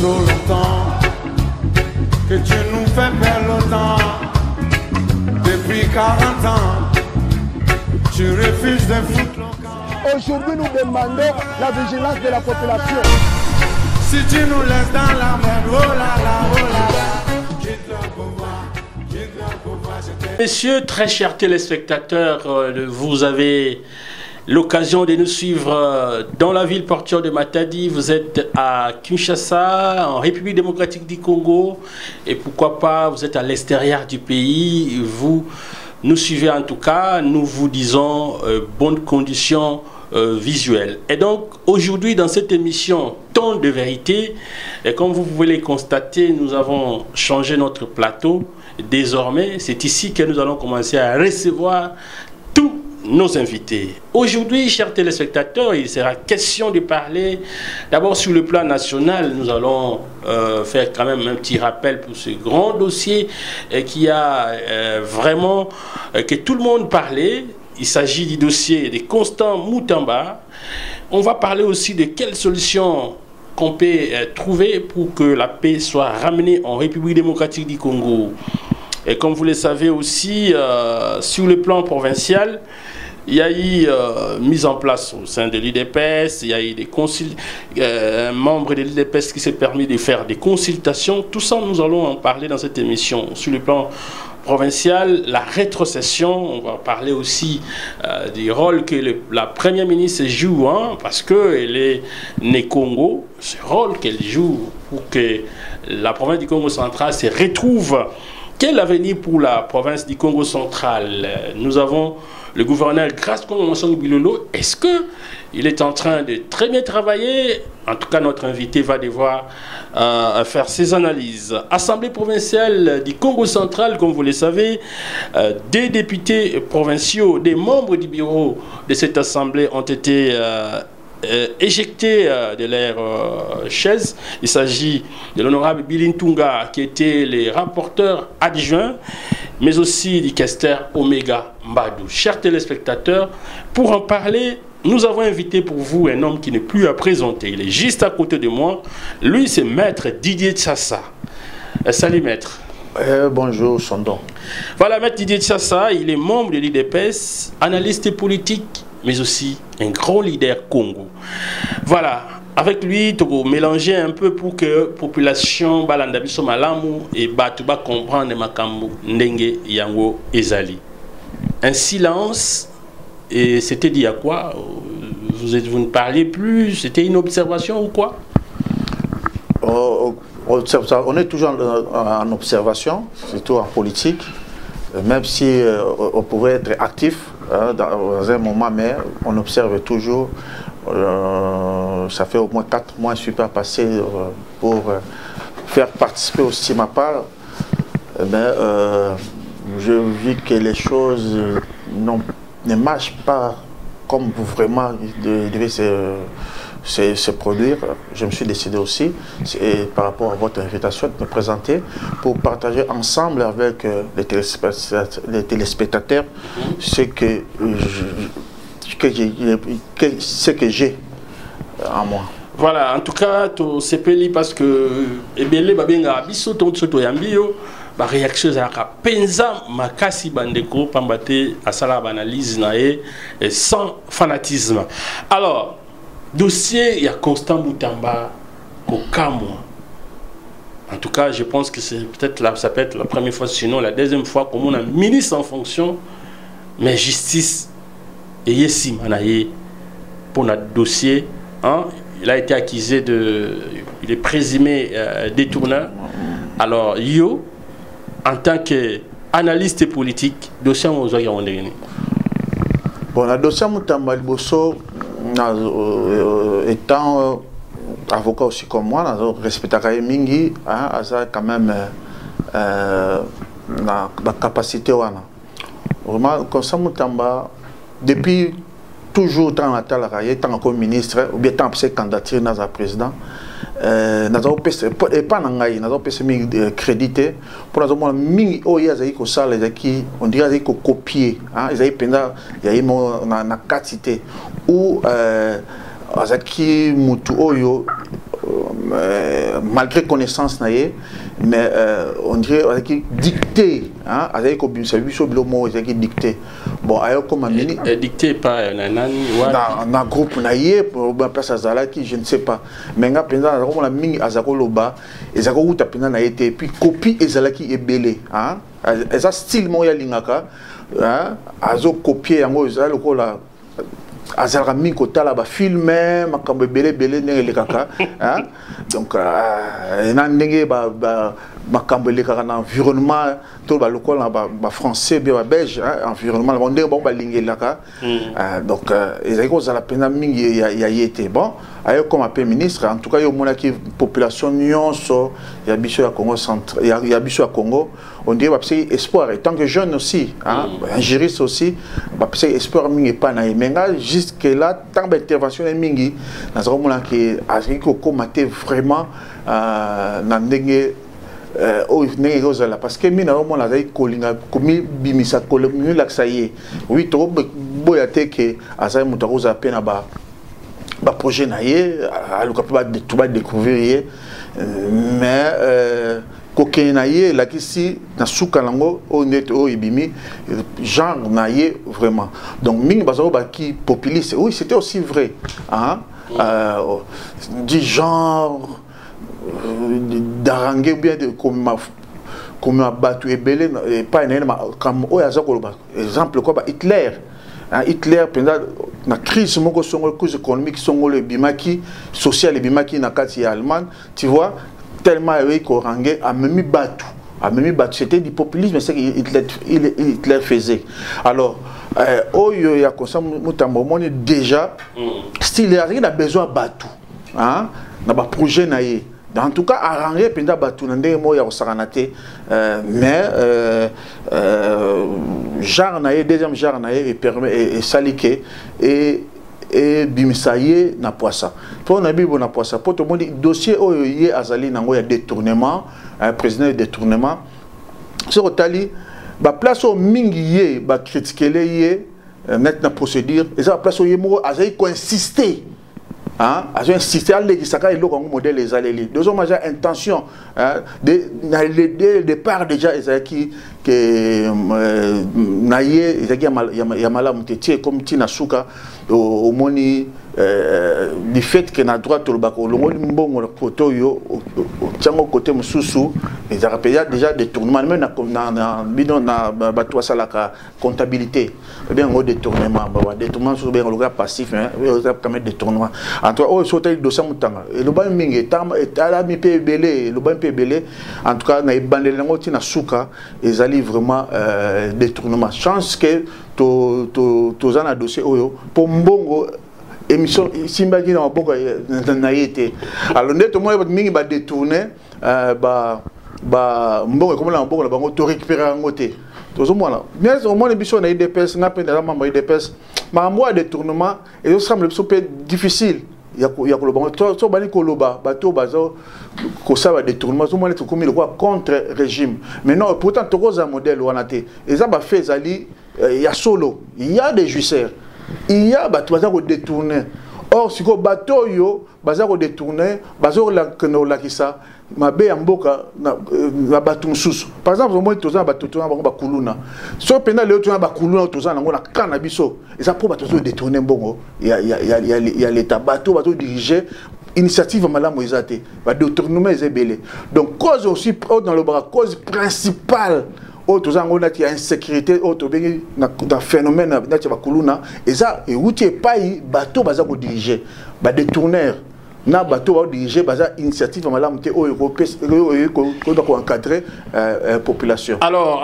trop longtemps que tu nous fais perdre le temps. Depuis 40 ans, tu refuses de foutre le camp. Aujourd'hui, nous demandons la vigilance de la population. Si tu nous laisses dans la merde, oh là là, oh là là, quitte le pouvoir, quitte le pouvoir. Messieurs, très chers téléspectateurs, vous avez l'occasion de nous suivre dans la ville portuaire de Matadi. Vous êtes à Kinshasa, en République démocratique du Congo, et pourquoi pas, vous êtes à l'extérieur du pays. Vous nous suivez en tout cas, nous vous disons bonnes conditions visuelles. Et donc, aujourd'hui, dans cette émission Temps de vérité, et comme vous pouvez le constater, nous avons changé notre plateau. Désormais, c'est ici que nous allons commencer à recevoir tous nos invités. Aujourd'hui, chers téléspectateurs, il sera question de parler d'abord sur le plan national. Nous allons faire quand même un petit rappel pour ce grand dossier qui a vraiment que tout le monde parlait. Il s'agit du dossier de Constant Moutamba. On va parler aussi de quelles solutions qu'on peut trouver pour que la paix soit ramenée en République démocratique du Congo. Et comme vous le savez aussi, sur le plan provincial, il y a eu mise en place au sein de l'UDPS, il y a eu des membres de l'UDPS qui s'est permis de faire des consultations. Tout ça, nous allons en parler dans cette émission. Sur le plan provincial, la rétrocession, on va parler aussi du rôle que la première ministre joue, hein, parce qu'elle est née Congo, ce rôle qu'elle joue pour que la province du Congo central se retrouve. Quel avenir pour la province du Congo central? Nous avons le gouverneur Grace Congo Bilolo. Est-ce qu'il est en train de très bien travailler? En tout cas, notre invité va devoir faire ses analyses. Assemblée provinciale du Congo central, comme vous le savez, des députés provinciaux, des membres du bureau de cette assemblée ont été éjectés de leur chaise. Il s'agit de l'honorable Bilintunga qui était le rapporteur adjoint, mais aussi du questeur Omega Mbadou. Chers téléspectateurs, pour en parler, nous avons invité pour vous un homme qui n'est plus à présenter. Il est juste à côté de moi. Lui, c'est Maître Didier Tchassa. Salut Maître. Bonjour Sondon. Voilà, Maître Didier Tchassa, il est membre de l'UDPS, analyste politique, mais aussi un grand leader Congo. Voilà, avec lui, tu vas mélanger un peu pour que la population balandabiso malamu et batuba comprendre makambo ndenge yango ezali. Un silence, et c'était dit à quoi? Vous ne parliez plus, c'était une observation ou quoi? On est toujours en observation, surtout en politique, même si on pourrait être actif dans un moment, mais on observe toujours. Ça fait au moins 4 mois que je suis pas passé pour faire participer au CIMAPA, mais je vis que les choses ne marchent pas comme vraiment devaient se produire. Je me suis décidé aussi, par rapport à votre invitation, de me présenter pour partager ensemble avec les téléspectateurs ce que j'ai en moi. Voilà, en tout cas, tu sais parce que ebele babenga biso to yambio ba réaction za ka penza makasi bandeko pambate asala analyse nae sans fanatisme. Alors, dossier il y a Constant Moutamba Kokamwa. En tout cas, je pense que c'est peut-être là, ça peut être la première fois, sinon la deuxième fois comme on a ministre en fonction, mais justice et Yessim Anaye pour notre dossier, hein, il a été accusé il est présumé détourneur. Alors, yo, en tant qu'analyste politique, dossier aux Oyaondéni. Bon, le dossier Moutamba Liboso, étant avocat aussi comme moi, respecté Mingi, a quand même la capacité. Vraiment, Constant Moutamba, depuis toujours tant à tant comme ministre ou bien tant que candidature dans un président, et pas dans crédité pour nous mingi oh ya zai ko sala zaki on dirait zai ko copier hein zai penda ya imo na quantité ou azaki mutu oyo malgré connaissance naie, mais on dirait qu'il dicté, hein, avec comme ça lui sur le mot il dicté. Bon, ailleurs comme amini. Dicté par dans groupe naie pour place à Zala qui je ne sais pas. Mais nga pendant comme la mingi azako loba, ezako uta pendant na été puis copie ezala qui est belé, hein. Eza style mo ya lingaka, hein, azo copier yango ezala lokola azalaka mingi kotala ba filme makambo ebele ndenge elekaka, hein. Donc na ndenge ba makambo elekaka na environnement to ba lokola ba français bien ba belge, hein, environnement ba ndenge ba lingelaka. Donc ezali kozala pena mingi ya yete. Bon ayo comme un ministre, en tout cas yo mona ki population nyonso ya biso ya Congo centre ya biso ya Congo, on dirait ba psi espoir et tant que jeune aussi, hein, un juriste aussi ba psi espoir mingi pa na menga jusque là tant d'intervention mingi na zako mona ki aziki ko komate vraiment na ndenge ndenge kozala parce que mina omona azali kolinga komi bimisa kolinga laksaye oui to boya te ke azali mutu akozala pe na ba projet na ye aluka pe ba découvrir ye mais kokene na ye lakisi na suka nango o net o ibimi genre na ye vraiment. Donc mingi bazalo ba ki populiste, oui c'était aussi vrai, hein, du genre d'arranger bien de comme battu et belé pas comme exemple quoi Hitler, hein, Hitler pendant la crise moko songo crise économique songo le bimaki social et bimaki na kati ya Allemagne, tu vois tellement avec orangé a même battu c'était du populisme, c'est que Hitler faisait. Alors oyo ya kosa mutambo moni déjà style il a besoin battu, hein, na ba projet na ye. En tout cas, arranger pendant batu nande mo ya osaranate, mais genre naie deuxième genre naie permet et salike et bimisaye na poissa. Pour na bibo na poissa. Pour tout le monde dossier oyo yé azali nango ya détournement, président de détournement. Sur otali ba place au mingi yé ba critiquer yé mettre na procédure et ça place au yé mo azali ko insister. Hein, j'ai insisté à l'église et le modèle les allélis. Deux hommes ont intention dès le départ déjà Ezaki que naie Ezaki yamala muteti comme tina suka au moni du fait que na droite le bako le moni mbongo le photo yo tiango côté mususu ils ont payé déjà des tournements même na bidon na bato salaka comptabilité bien au détournement sur bien le gars passif hein quand même détournement en tout cas oh sauter le dossier mutanga et le ban mingi tam et ala mi pe belé le ban pe belé en tout cas na ibandele ngo tina suka ils allaient vraiment détournement chance que to zana dossier oyo pour mbongo émission simba qui na boko na yete alors neto moi mingi ba détourner ba mbongo comme la mbongo la bango to récupérer ngoté to mona mais au moins émission na IDPS na penda membre IDPS ma moi détournement et ça semble super difficile ya ko le bango to bani ko loba bato bazo ko ça va détournement au moins to comme le quoi contre régime mais non pourtant to cause un modèle wanate et ça ba fait zali il y a solo il y a des juiceurs il y a bato baza ko détourner or si ko bato yo baza ko détourner bazo la kono la kisa mabe ya mboka na bato mususu par exemple au moins toza bato toza ba kuluna so pena le toza ba kuluna toza nango na kana biso et ça pour bato zo détourner mbongo il y a l'état bato diriger initiative malamu ezate ba détournement ezebele donc cause aussi dans le bras cause principale autres angles il y a insécurité autres dans phénomène na kuluna et ça et routier pays bateau baza ko diriger ba détourneur na bateau va diriger baza initiative malamu te o ko encadrer population. Alors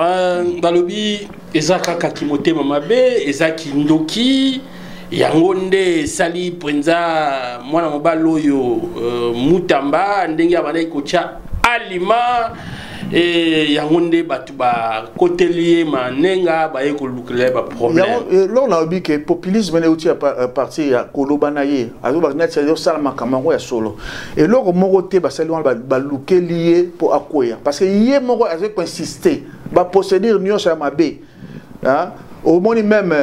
balobi ezaka kakimote mamabe ezaki ndoki yangonde sali prenza mwana mobali oyo mutamba ndenge abana kocha alima et yangonde batuba côté lié manenga ba ekolukele ba problème là on a dit que populisme est outil à partir à kolobanaye azoba net c'est ça makamako ya solo et là moko te ba sali ba lukelié pour akoya parce que yé moko avec insister ba procédure nyonso ya mabe hein au moni même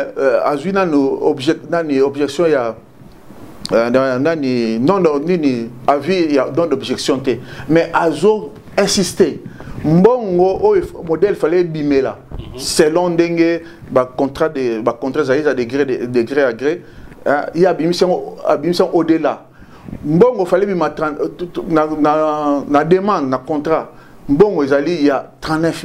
azuna no objection ya avis dans d'objection, mais azo insister. Mbongo modèle fallait bimela selon dengue contrat de degré à gré il y a bimison au-delà. Mbongo fallait bima na demande na contrat. Mbongo il y a 39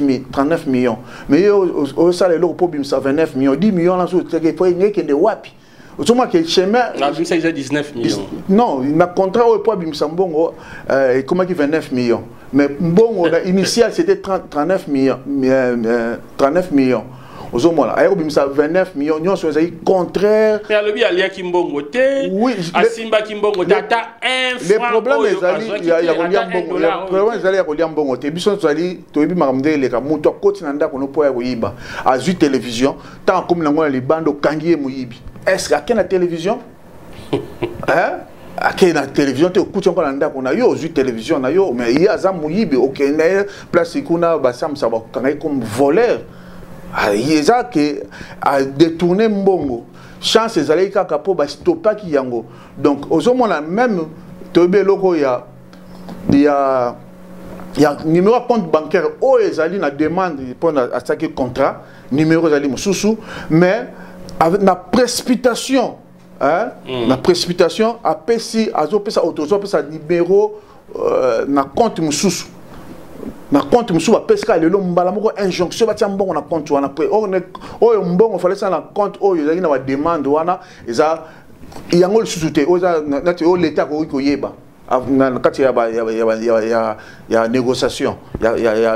millions, mais au salaire le pour bimsa 29 millions, 10 millions là sur il faut que de wapi. Autrement que chemin ça il 19 millions. Non, il a contrat au poids bimsa mbongo comment qui 29 millions. Mais bon, initial c'était 39 millions. 39 millions. Aux hommes là, aérobimsa 29 millions. Nous sommes contraire. Mais le bien alia kimbongo te. Oui. Asimba kimbongo tata un franc. Les problèmes il y a Roliam Bongo. Les problèmes il y a Roliam Bongo te. Bison zali toyebi makamde le ka muto kotinanda kono poya koyiba. Azu télévision. Tant comme na ngona libando kangiye muyibi. Est-ce qu'il y a la télévision? Hein? À la télévision, tu écoutes encore la on a eu aux télévision, mais il y a Zam Mouyibi, ok, place Ikuna, Bassam, ça va comme voleur. Il y a ça qui a détourné Mbongo. Chance, les allées kapo, bah, stoppa qui yango. Donc, aux hommes, on a même, Tobé Loko, il y a numéro de compte bancaire, oh, les allées, na demande pour attaquer contrat, numéro allées, sous, mais avec la précipitation. Hein? La précipitation a pesi azopesa autozo pesa numéro na compte mususu na compte mususu ba peska lelo mbala moko injonction batia mbongo na compte wana après oyo mbongo fallait ça na compte oyo ezali na ba demande wana eza yango lisusu te oza nati o l'état ko koyeba kati ya négociation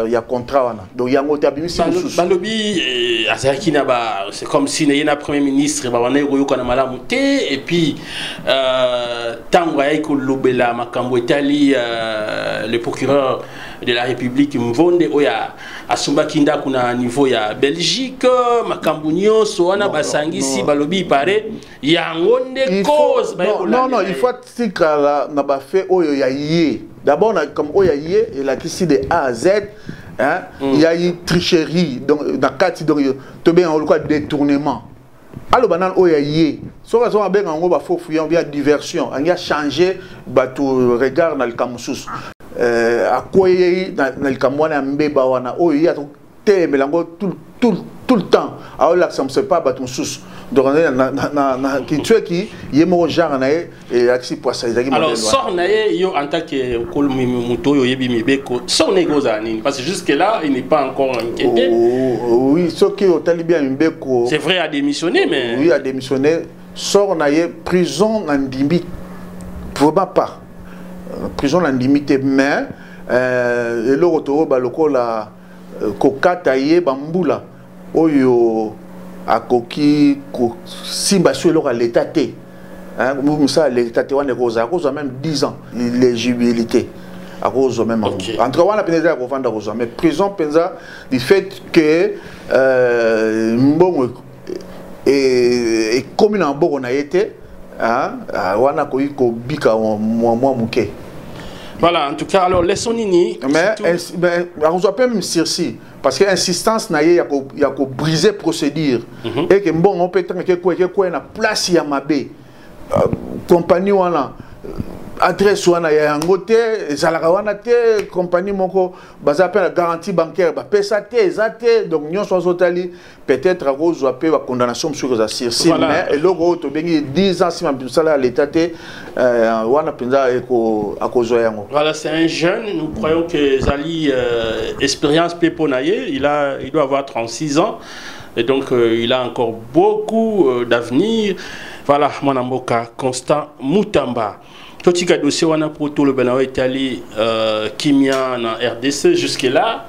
ya contrat wana donc yango te abimisi balobi azaki na ba c'est comme si na premier ministre ba wana yoka na malamu te et puis tango ay ko lobela makambo etali le procureur de la République Mvonde oya asumba kinda kuna niveau ya Belgique makambo nyonso wana basangisi balobi pare yango nde cause non il faut tikala na ba fait oyo ya yé d'abord comme oyo ya yé et la question de A à Z hein il y a eu tricherie donc dans quatre donc to bien on quoi détournement alors banane oyo ya yé so raison ben ngo ba faux fouillant bien diversion on a changé ba tout regard dans le camusus à quoi dans le camouana mbeba wana oyo ya te melango tout le temps alors là ça me sait pas ba ton sous donc na qui tu qui yemo genre na et axi poissa ezaki alors sort na yo en tant que kolmi muto yo yebi mibeko sort négoza nini parce que jusque là il n'est pas encore inquiété oui ce qui au talibien mbeko c'est vrai à démissionner mais oui à démissionner sort na prison en limite probablement pas prison en limite mais et le retour ba lokola kokata ye bambula oyo akoki simba sur l'état té hein ça l'état té wana koza koza même 10 ans l'éligibilité à cause même entre wana penza ko vanda koza mais prison penza du fait que mbongo et comme na mbongo na été hein wana ko bika moi muke. Voilà, en tout cas, alors laissons Nini. Mais on doit pas même Circi, parce que l'insistance n'a y a qu'à briser procédure. Et que bon, on peut être que na place ya mabe compagnie wana adresse wana ya ngote zalaka wana te compagnie moko baza pe la garantie bancaire ba pesa te ezate donc nyon so zotali peut-être à cause ou peu la condamnation sur les Circi mais et logo to bengi 10 ans si ma sala l'état te wana penza eko akozo yango. Voilà, c'est un jeune, nous croyons que Zali expérience peponaye, il doit avoir 36 ans et donc il a encore beaucoup d'avenir. Voilà, mon amboka Constant Mutamba. Petit cas dossier wana pour tout le Bénin Italie Kimia na RDC jusque là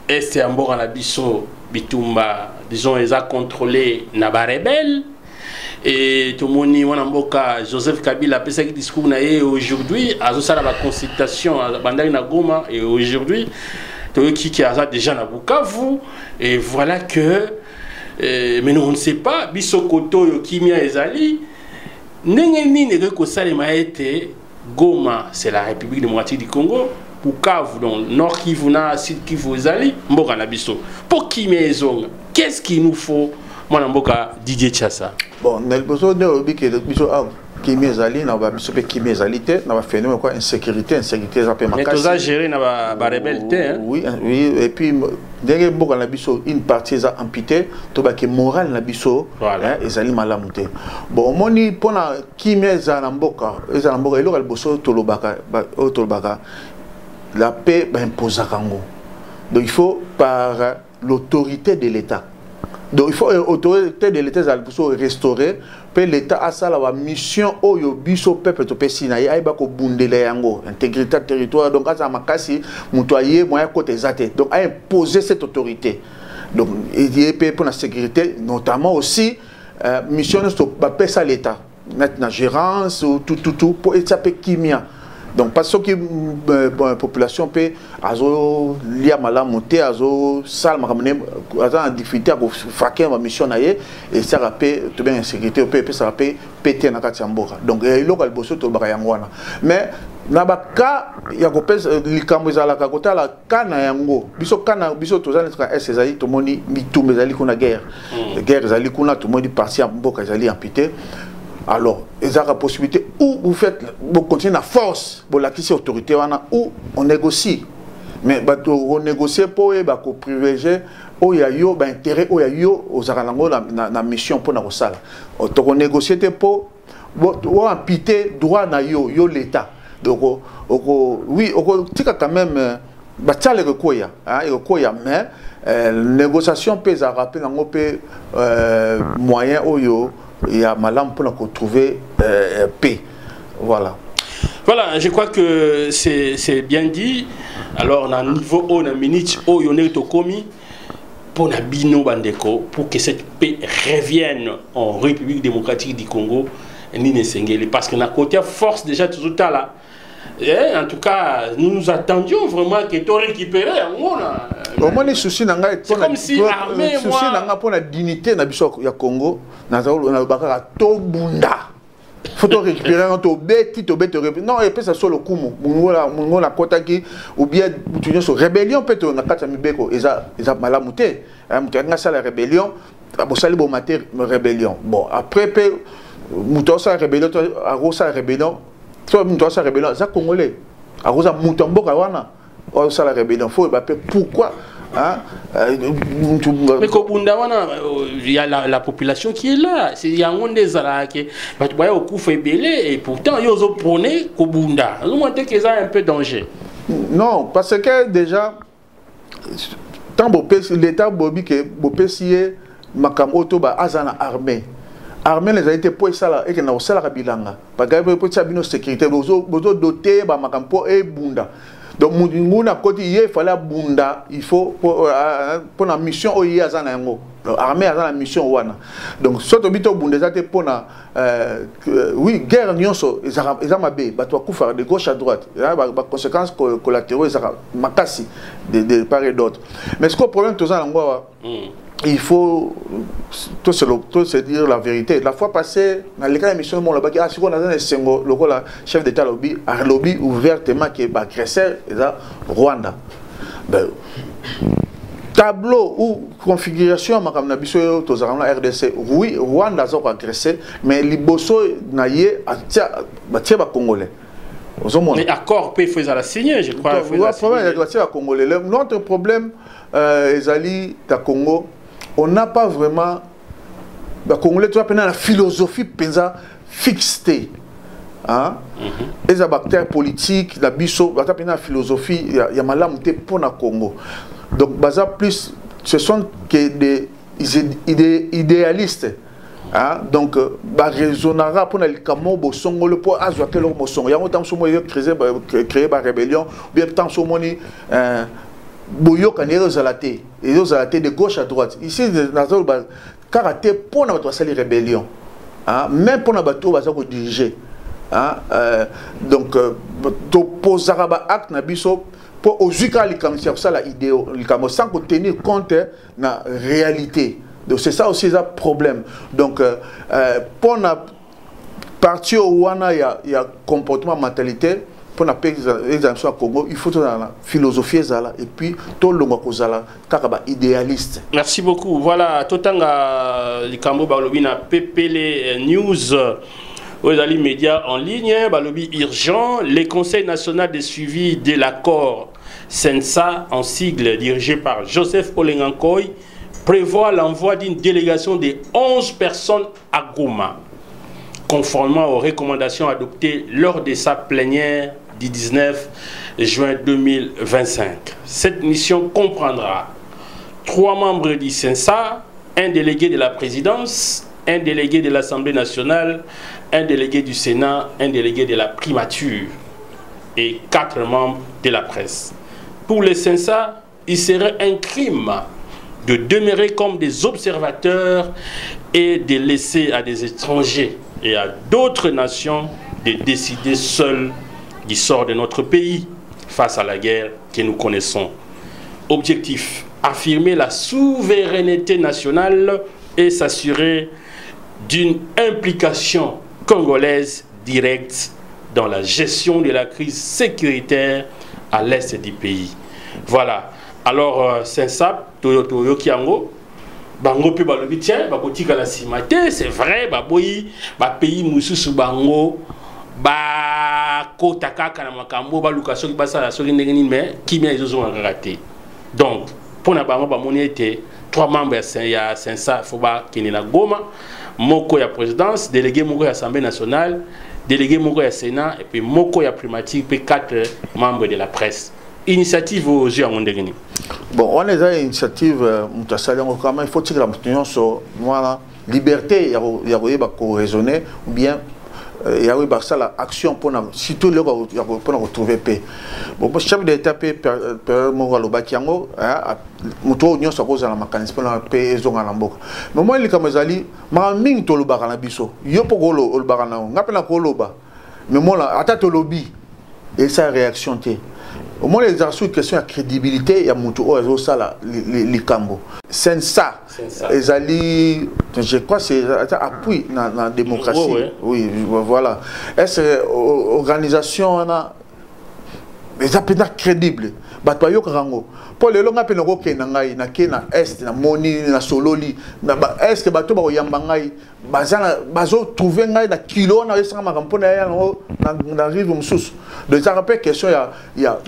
est en bord à la biso bitumba disons ils a contrôlé na ba rebelle et tout moni wana mboka Joseph Kabila a fait discours na aujourd'hui a zo sala la consultation à bandari na Goma et aujourd'hui to qui a déjà na Bukavu et voilà que mais nous on ne sait pas biso koto yo Kimia ezali Nengeni Negeko Salema été Goma, c'est la République démocratique du Congo. Bukavu, donc Nord Kivu, Sud Kivu, Zali, Mboka Nabiso. Pour qui maison, qu'est-ce qu'il nous faut, mon Mboka Didier Tchassa? Bon, Nelboso ne oublie que Biso Kimi ezali na ba biso pe kimi ezali te na ba phénomène quoi insécurité ça peut mais tout ça géré na ba rebelle te oui et puis derrière boka na biso une partie ça amputée to ba ke moral na biso ezali malamu te bon moni pona kimi ezali na mboka eloko liboso tolobaka la paix ba imposer kango donc il faut par l'autorité de l'État. Donc il faut l'autorité de l'État restaurer, puis l'État a ça la mission au biso peuple to pesina ya iba ko bundele yango intégrité territoire donc ça makasi mutoyer moyen côté zate donc a imposer cette autorité. Donc il peut pour la sécurité notamment aussi mission to ba pesa l'État na gérance ou tout pour ça peut kimia. Donc parce que la population peut azo lia malamuté azo salma comme azo en difficulté à faire ma mission naie et ça rappelle tout bien insécurité peut ça rappelle péter na kati mboka donc local bosso to bakayangwana mais na baka ya ko pesa likambo za la kakota la kana yango biso to za netra ezali to moni mitumbe zali kuna guerre zali kuna to moni parti mboka zali amputé. Alors, il y a la possibilité où vous faites, vous continuez à force, vous l'acquisez autorité, où on négocie. Mais on négocie pour privilégier, où il y a eu intérêt, où il y a eu la mission pour la salle. On négocie pour imputer droit à l'État. Donc, oui, on dit quand même, mais la négociation peut rappeler un moyen où il y a malam pour trouver paix. Voilà. Voilà, je crois que c'est bien dit. Alors, on a un niveau haut, on a un minute haut, on est au commis pour Nabino Bandeko, pour que cette paix revienne en République démocratique du Congo, parce qu'on a côté force déjà tout à l'heure. Et en tout cas, nous nous attendions vraiment que tu récupéré. C'est comme si l'armée, pour la dignité de la Congo, nous avons faut récupérer notre bête, non, et puis ça sur le coup, on a côté qui ou bien tu sur rébellion peut on a quatre amibeko, ils a malamuté, ça la rébellion, bon mater rébellion. Bon après peut muto ça rébellion, arosa rébellion, toi muto ça rébellion, ça congolais, arosa mutombo kawana, ça la rébellion, faut pourquoi? Hein? Mais il y a la population qui est là. Il y a un des qui et pourtant ils ont prôné Kobunda. Ils ont montré qu'ils ont un peu de danger. Non, parce que déjà, l'État Bobi que Bopesier Makamoto ba azana armée. Armée les a été pour ça et que na osala bilanga. Parce que pour ça bino sécurité bozo doté ba makampo e bunda. Donc, il fallait bunda, il faut pour la mission au Yazana yango. L'armée a la mission wana. Donc, soit au bito bunda, c'est pour la oui guerre nyonso, ils ont mabé, bah toi faire de gauche à droite. Bah conséquences collatéraux, ils ont makasi de part et d'autre. Mais ce que le problème tout ça il faut tout se dire la vérité. La fois passée, dans les cas de mission, on a dit le chef d'État a lobby ouvertement qui est agresseur Rwanda. Tableau ou configuration, comme la RDC, oui, Rwanda a agressé, mais les bosso naïe a Congolais. Mais accord peut faire la signer, je crois. Notre problème, Ezali, ta Congo. On n'a pas vraiment les Congolais, tu vois, la philosophie fixée. Hein? Les bactéries politiques, la biso, la philosophie, il y a malam pour le Congo. Donc, plus, ce sont que des idéalistes. Hein? Donc, raisonnera pour le Camo, Bosongo, le poids, Azoakel, Mosson. Il y a autant de créer la rébellion, bien tant de Boyo Kanero Zalaté, et aux Zalaté de gauche à droite. Ici, dans le karaté pour notre rébellion. Même pour notre bateau, on va diriger. Donc, tu poses un acte pour aux Zuka, ça la idée, sans tenir compte de la réalité. Donc, c'est ça aussi un problème. Donc, pour la partie où il y a comportement, mentalité, pour la paix au Congo, il faut la philosophie et puis tout le monde idéaliste. Merci beaucoup. Voilà, Totanga Likambo Balobina PPL News. aux alliés médias en ligne, balobi urgent, le Conseil national de suivi de l'accord SENSA, en sigle dirigé par Joseph Olengankoy, prévoit l'envoi d'une délégation de 11 personnes à Goma, conformément aux recommandations adoptées lors de sa plénière du 19 juin 2025. Cette mission comprendra 3 membres du SENSA, un délégué de la présidence, un délégué de l'Assemblée nationale, un délégué du Sénat, un délégué de la primature et 4 membres de la presse. Pour les SENSA, il serait un crime de demeurer comme des observateurs et de laisser à des étrangers et à d'autres nations de décider seuls du sort de notre pays face à la guerre que nous connaissons. Objectif: affirmer la souveraineté nationale et s'assurer d'une implication congolaise directe dans la gestion de la crise sécuritaire à l'est du pays. Voilà. Alors, SENSA, Toyo Kiango, Bango pe balobi tiens, bakotika la simate, c'est vrai, baboyi, ba pays mususu bango, ba kotaka kana makambo, ba luka soki basa la soki ndengeni mais kimia izozo ngaraté. Donc, pour na bango ba moni était 3 membres ya SENSA, faut ba kini na Goma, moko ya présidence, délégué moko ya Assemblée nationale, délégué moko ya Sénat et puis moko ya primature puis 4 membres de la presse. Initiative aux yeux à Mondegini. Bon, on est à l'initiative, il faut que la opinion sur la liberté, il y a raisonner, ou bien il y a l'action pour surtout pour retrouver paix. Bon, chef d'État, Moualobakiango, Mouto Union sa cause à la mécanisme pour la paix et zone à l'amboka. Mais moi, il y a des alliés, Maraming Tolobara na biso, Yopogolo, Olbarana, Napena Koloba, mais moi, là, attaque au lobby, et sa réaction, au moins les arçons de question de crédibilité, il y a Moutou les Cambo. SENSA, les alliés, je crois que c'est appui dans la démocratie. Oui, voilà. Est-ce que l'organisation est crédible? Pour les longs appels na est na moni na sololi na est que bato ba yambangai bazo trouver ngai na kilo na yesanga makampo na ya na rive mususu de ça rappelle question ya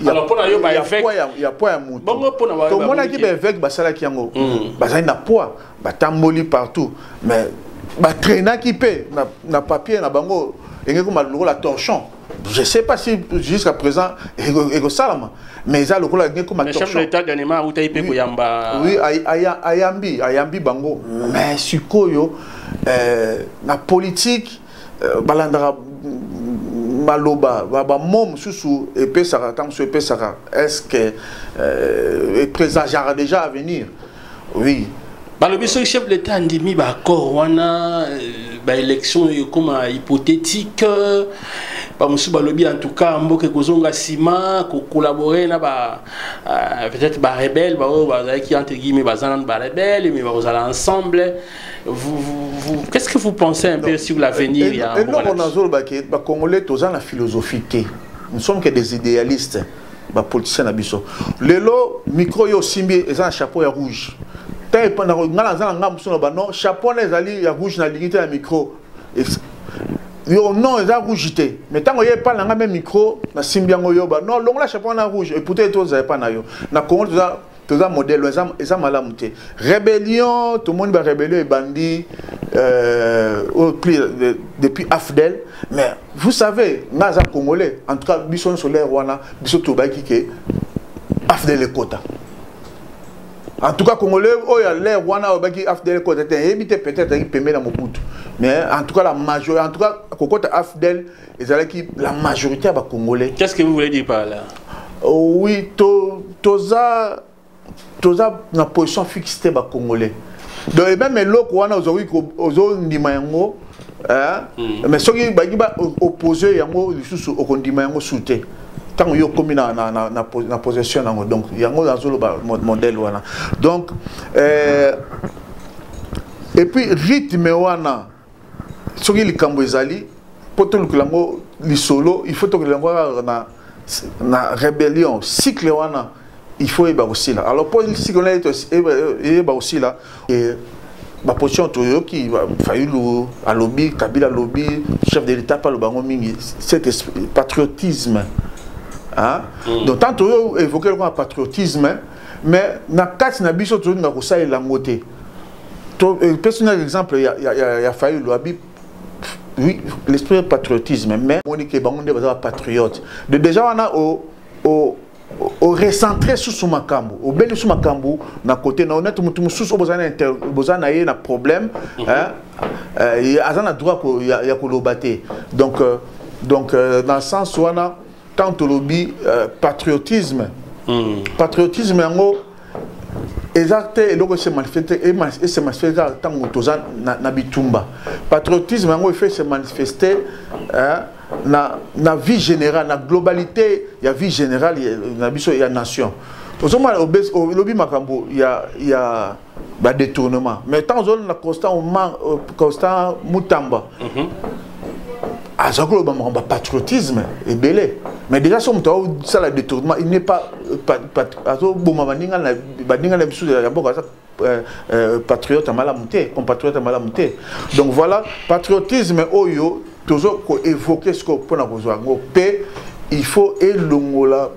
alors pour na yo ba effect ya poids ya mutu bongo pour na ba to mona ki ba avec basala ki yango bazali na poids batamboli partout mais ba traîner qui paie na papier na bango engeko maloko la torchon. Je ne sais pas si jusqu'à présent, mais ça, le coup, il y a comme un torchon. chef de l'État dernièrement, où tu as été pour Yamba. Oui, Ayambi Bango. Mais Sukoyo, la politique, Balandra Maloba, Mom Soussou, et Pessara, tant que Pessara, est-ce que le président a déjà à venir? Oui. Le chef de l'État a dit que l'élection est comme hypothétique. En tout cas, on peut collaborer peut-être les rebelles, qui entre guillemets rebelles, mais vous allez ensemble. Qu'est-ce que vous pensez un peu sur l'avenir? Et nous, on a dit que Congolais, tous la philosophie. Nous sommes que des idéalistes, des politiciens. Les lots, micro, simbi, ils ont un chapeau rouge. Non, chapeau les alliés rouge na limite à micro. Non, ils ont rouge. Mais tant qu'il n'y a pas le même micro, na simbiango yoba. Non, long la chapeau na rouge. Et peut-être tous n'avez pas na yo. Na Congo tous un modèle, ils ont malamouté. Rébellion, tout le monde va rébellion et bandit depuis Afdel. Mais vous savez, naza congolais, en tout cas, bison solaire wana, bison tobaki ke Afdel et Kota. En tout cas, Congolais, oh, il y a l'air, Wana, Obaki, Afdel, éviter peut-être un peu dans mon bout. Mais en tout cas, la majorité, en tout cas, Kokota Afdel, la majorité est Congolais. Qu'est-ce que vous voulez dire par là? Oui, Toza, la position fixée est Congolais. Donc, même les locaux, on a aujourd'hui, Nimayango, mais ceux qui sont opposés, Yango, ils sont au Kondimayango soutien. Tant que vous avez na possession, donc il y a un modèle. Donc, et puis, rythme, ce qui est le Cambouezali, pour tout le solo, il faut que la rébellion, cycle, il faut y aussi là. Alors, pour le cycle, il y a aussi là. ma position qui Fayulu à lobby, Kabila lobby, chef de l'État par le bango mingi, cet patriotisme. Hein? Donc tant que évoquer le patriotisme, mais na quatre na biso to na kosa et langote. Personnel exemple il y a Fayulu abi. Oui, l'esprit de patriotisme, mais on dit que bango de patriote. De déjà on a au recentrer sous son makambo, au béni sous makambo, na côté na honnête mutu sous bozana yé na problème, hein, il y a droit qu'il y a kolobate. Donc dans le sens où on a tant au lobby patriotisme, patriotisme en gros exact et donc c'est manifesté et c'est manifesté tant mutoza na bitumba. Patriotisme en gros il fait se manifester, hein, na vie générale, na globalité, il y a vie générale, il y a nation. Au lobby makambo, il y a détournement. Mais tant que on a constant moutamba, à ce que le patriotisme est belé. Mais déjà, si on a le détournement, il n'est pas patriote à malamuté, compatriote à malamuté. Donc voilà, patriotisme, oyo. Toujours évoquer ce qu'on peut avoir paix, il faut élongola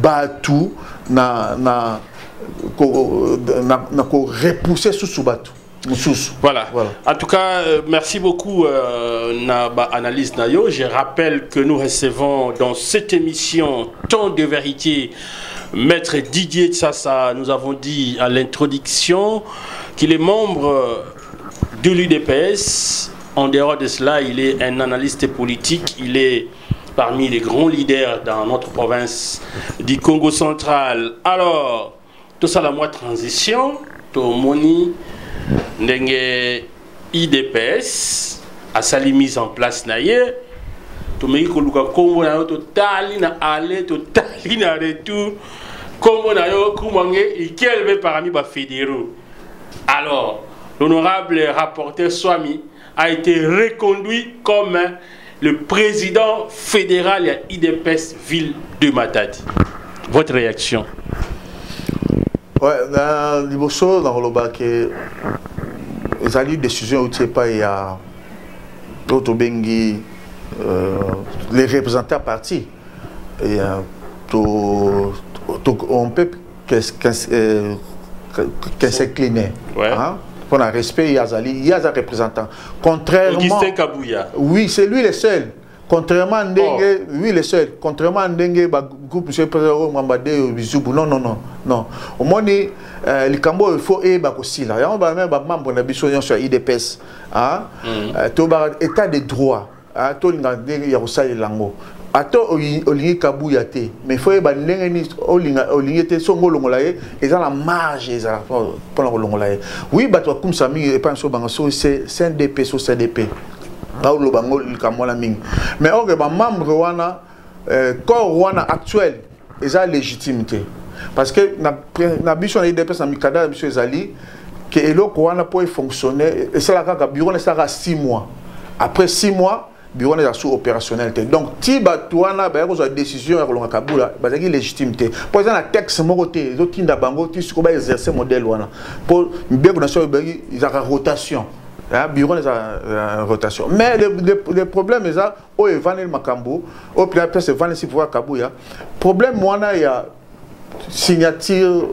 batu na repousser sous batu. Voilà. En tout cas, merci beaucoup na analyse nayo. Je rappelle que nous recevons dans cette émission Temps de vérité Maître Didier Tsassa. Nous avons dit à l'introduction qu'il est membre de l'UDPS. En dehors de cela, il est un analyste politique, il est parmi les grands leaders dans notre province du Congo central. Alors, tout ça la moi transition, tout moni ndenge IDPS a sali mise en place naie, tout me ko luka Congo na yo totali na aller totali na retour, Congo na yo kumange ikelbe parmi ba fédéraux. Alors, l'honorable rapporteur Swami a été reconduit comme le président fédéral à IDPS ville de Matadi. Votre réaction? Ouais, dans l'Iboso, dans le bas, il y a eu des décisions où il y a d'autres bengi, les représentants partis. Et on peut s'incliner. Ouais. Hein? On a respect, il y a des représentants. Contrairement. Augustin Kabouya. Oui, c'est lui le seul. Contrairement à Ndengue, lui le seul. Contrairement à Ndengue, groupe M. Président Mambade, non. Au moins, le Cambo, il faut aussi là. Il y a même membre de la sur IDPS. État de droit. Il y a aussi lango. Ato olingi Kabouya te, mais il faut que les olingi songo longolaye, ils ont la marge, ils ont pour longolaye. Oui, bateau comme ça, mais pas sur bango, c'est CNDP sur CNDP. Là où le bango le kamola ming. Mais or que membre Rwanda, corps Rwanda actuel, ils ont légitimité, parce que na biso na IDP na mikada biso ezali que elo Rwanda pour fonctionner, et c'est là que bureau ne sera 6 mois. Après 6 mois bureau est sous opérationnel. Donc, si tu as une décision à Kabula, il y a légitimité. Pour exemple, le texte, les autres qui ont exercer le modèle. Pour bien il y a une rotation. Le bureau est en rotation. Mais le problème est ça, il y a Makambo, il y a Kabouya. Le problème, il y a signature,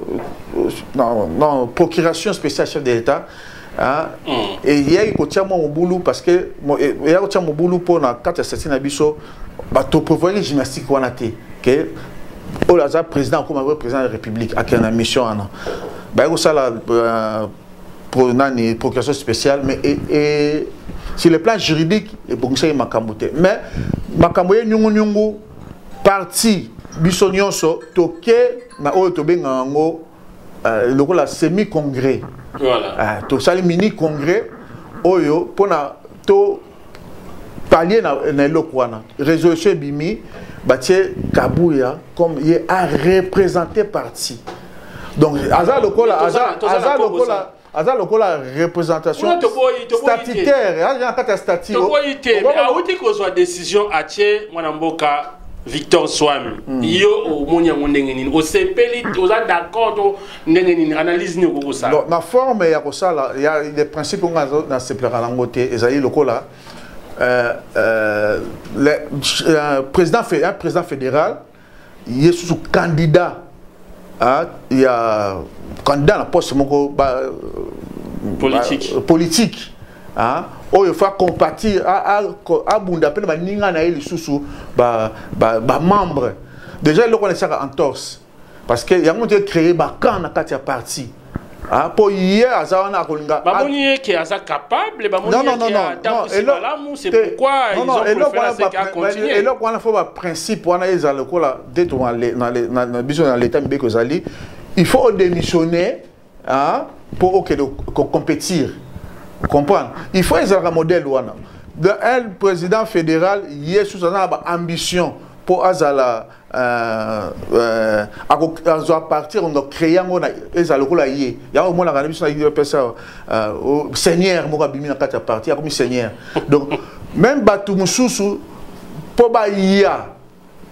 non, procuration spéciale chef de l'État. Et il y a eu mon boulot parce que il y a eu mon boulot pour la carte assassinat biso bato prévoir gymnastique wanate que au hasard président comme président de la République à qui en a mission ana ba yo ça la pour nani procuration spéciale mais et sur le plan juridique et bon ça makambo te mais makambo ye nyungu parti biso nyonso toke na oyo to benga ngo le la semi congrès. Voilà. Tout ça, le mini-congrès, Oyo, pour pallier na l'okwana. Résolution Bimi, Batie Kabouya, comme il est à représenter parti. Donc, Azar Lokola, Azar Lokola, représentation statutaire. Il y a un statut. Mais à où tu as décision à Tché, Mwanamboka, Victor Swami yo au monia mondengeni au sepeli aux d'accord ndengeni analyse ni ko ça la forme ya ko ça là il y a des principes qu'on a dans ce plan en côté ezali lokola le président fédéral il est sous candidat il y a candidat à la poste politique oh il faut compatir à bunda pe ba ninga na ele susu ba membre déjà le connaît ça en torse parce que il y a monté créer ba camp na katia parti pour hier azawana kolinga ba moni que asa capable ba moni non c'est pourquoi ils ont préféré à continuer et là quand il faut ba principe on a ezala lokola d'être dans biso dans l'état mbeko zali il faut démissionner pour compétir. Comprendre. Il faut un modèle un président fédéral il est sous une ambition pour azala à partir de créer un ezaloko il y a au moins la ambition au seigneur mo kabimi na kati ya parti comme seigneur donc même batu mususu pour ba ya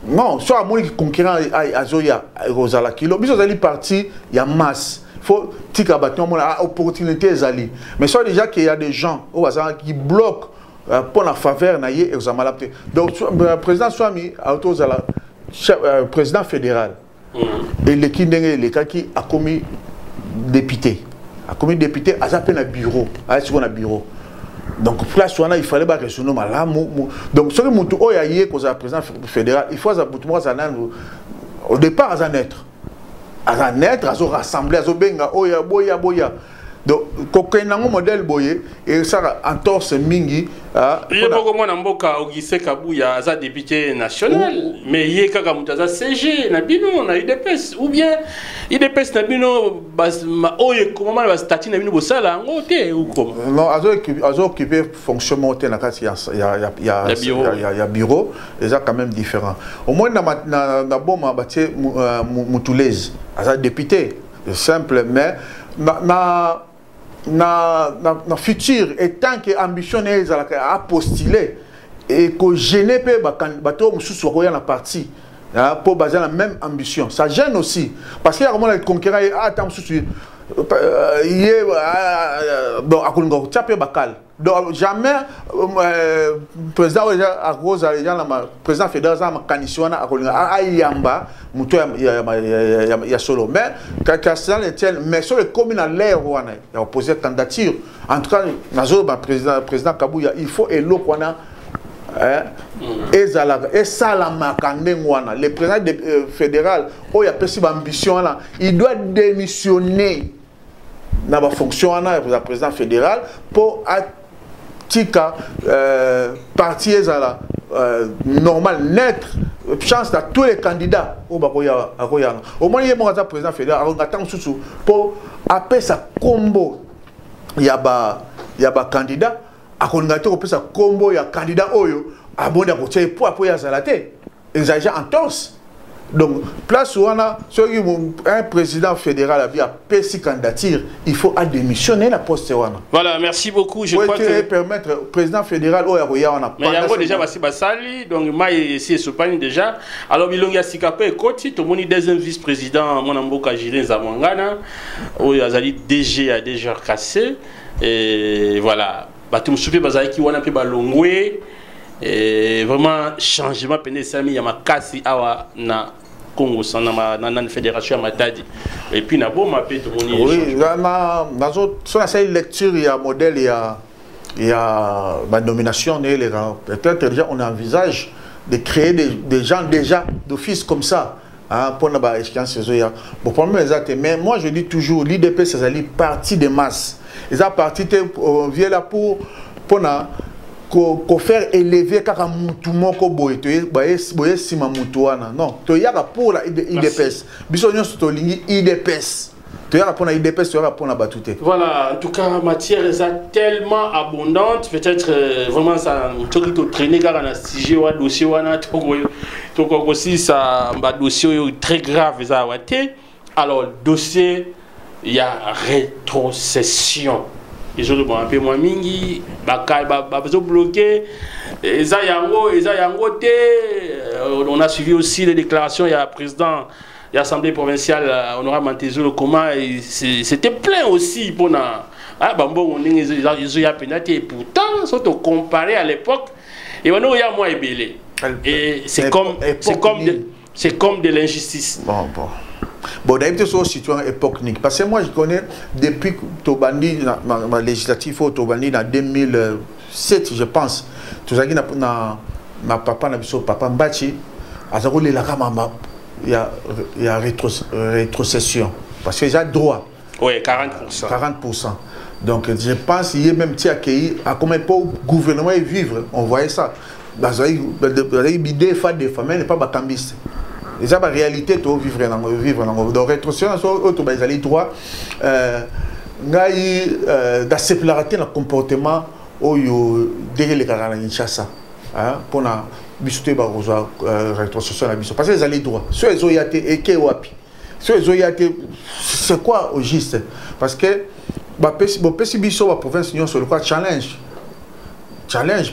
non soit moi qui conquérant azoya rozala kilo biso zali parti ya masse faut tika bâton mon opportunité ezali mais soit déjà qu'il y a des gens au hasard qui bloquent pour la faveur na yé examalapte donc président Swami autozala président fédéral et le kindenge le qui a commis député à zappé na bureau à ce qu'on a bureau donc place il fallait pas que ce nom là donc ce que mutu oya yé cause président fédéral il faut za mutu au départ à naître à naître, à se rassembler, à se benga, oya, boya. Donc, quand on a un modèle boye, et ça entorse mingi. Il y a beaucoup de mboka Ogise Kabuya, à député national, mais il y a Kakamuta CG, Nabino, on a UDPS, ou bien UDPS Nabino, oye, comment va statut Nabino Bossala, en côté ou comment? Non, à occuper fonctionnement, il y a bureau, et ça quand même différent. Au moins, dans la bombe, Moutoulaise, à député, simple, mais na futur et tant que ambitionné à postuler et que gêner pe bateau mususu ko ya na parti pour baser la même ambition ça gêne aussi parce qu'il y a vraiment les concurrents tant mususu bon akulunga taper bakal donc jamais président à cause président fédéral ma kanisiona akulunga ayamba muto ya solo mais quand mais sur les communes à l'air wana il a posé candidature en tout cas nazo président Kabuya il faut elo kwana et ça la makandengwana le président fédéral oh il a pesi ambition là il doit démissionner dans la fonction le président fédéral pour tika parti ezala normal naître chance à tous les candidats au bakoya au moins il y a président fédéral on attend sous pour appeler sa combo il y a ba candidat à congratulater pour sa combo il y a candidat oyo abonda ko tshé pour ya zalate exagère en torse. Donc, place où on a un président fédéral a bien PC candidature, il faut démissionner la poste. Voilà, merci beaucoup. Je crois que permettre au président fédéral on a mais il y a déjà Bassi Bassali, donc moi ici Sopani déjà. Alors il y a Sikapé Koti, tout le monde deuxième vice-président mon amboka Gilles Zamangana, où il y a DG a déjà cassé et voilà. Batum Soufi Bazali qui wana pe balongwe. Et vraiment changement pendant ça il y a ma kasi awa na Congo na fédération Matadi et puis na bon mapé tout le monde oui na sur la lecture il y a modèle il y a ma nomination peut-être déjà on envisage de créer des gens déjà d'office comme ça pour la échéance bon problème exact mais moi je dis toujours l'IDP c'est une partie de masse ils ont parti vient là pour faire élever kaka mutu moko boye boye sima mutu wana non to yaka pour la IDPS biso nyonso to lingi IDPS to yaka pour la IDPS to yaka pour la batute. Voilà, en tout cas matière est tellement abondante peut-être vraiment ça to traîner car na sujet wa dossier wana to aussi ça ba dossier très grave ça waté alors dossier il y a rétrocession ils ont un peu moins mingi, ils bloqué. On a suivi aussi les déclarations, il y a le président de l'Assemblée provinciale, Honorable Mantezo le Coma, c'était plein aussi pour ils ont pénalité et pourtant, surtout comparé à l'époque, et maintenant il y a moins ébélé. Et c'est comme de l'injustice. Bon, d'habitude, c'est aussi une époque. Parce que moi, je connais depuis que Tobandi, ma législative au Tobandi, en 2007, je pense, tout ça, ma papa, papa Mbachi, il y a rétrocession. Parce que j'ai droit. Oui, 40%. 40%. Donc, je pense qu'il y a même accueilli à combien pour le gouvernement vivre. On voyait ça. Des femmes n'est pas bacambiste. Et ça, la réalité, tu vivre dans la rétrocession, tu as les droits d'accepter le comportement derrière les caractères de Kinshasa. Pour la rétrocession. Parce que les les droits. Ceux qui ont été et qui ont été. C'est quoi au juste? Parce que la province sur le quoi challenge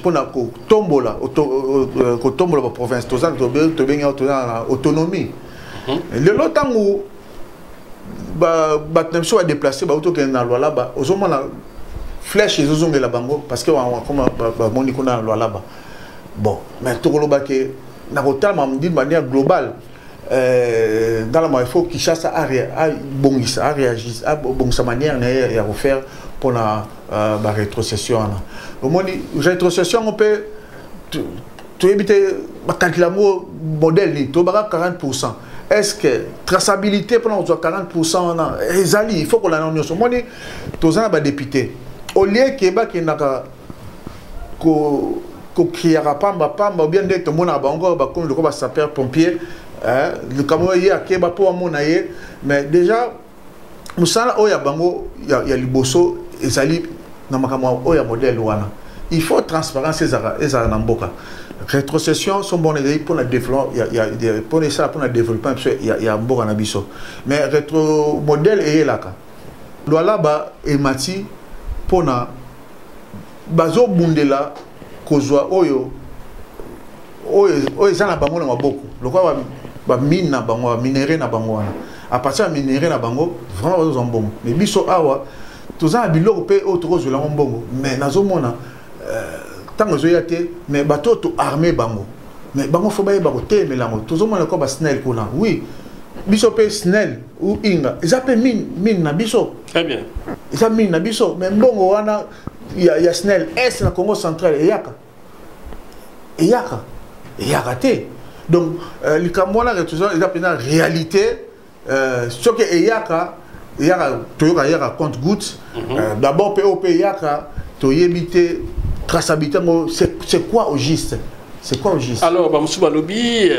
pour la tombola la province tous autonomie le longtemps où a déplacé auto que na loi là-bas aux hommes la flèche ils ont la bango parce que comme moni kuna loi là-bas bon mais tout le que na totalement de manière globale dans la il faut qu'il chasse à réagir à sa manière à refaire pour la rétrocession. La rétrocession, on peut éviter le modèle, 40%. Est-ce que traçabilité pour 40%, il faut qu'on la nomme. Moi, tous les députés, au lieu qu'il y ait ou bien tout le monde a comme le sapeur-pompier, le Cameroun y a mais déjà, il y a le bosso et modèle. Il faut transparence et ça rétrocession sont bonnes pour le développement. Il y a pour le développement, il y a un bon abisso. Mais rétro modèle est là. Là-bas, et mati pour na bazo bundela kozwa oyo ça na bango na beaucoup. Le quoi ba mine na bango, minéré na bango. À partir de minéré na bango, vraiment bazo bon. Mais biso awa tous ça biloko pe autour de la mbongo. Mais nazo mona tant que zoyate mais bato to armé bango. Mais bango faut ba côté melango. Tous mona ko ba snell kuna. Oui. Biso pe snell ou inga. Ils appellent mine na biso. Très bien. Ils appellent mine na biso. Mais mbongo wana il y a snell est na Congo central et yaka. Et yaka te. Donc le Cameroun a toujours ils appellent la réalité ce que yaka yaka compte gouttes. D'abord POP yaka to yebité traçabilité c'est quoi au juste? C'est quoi au juste? Alors, Bamusuba Lobi,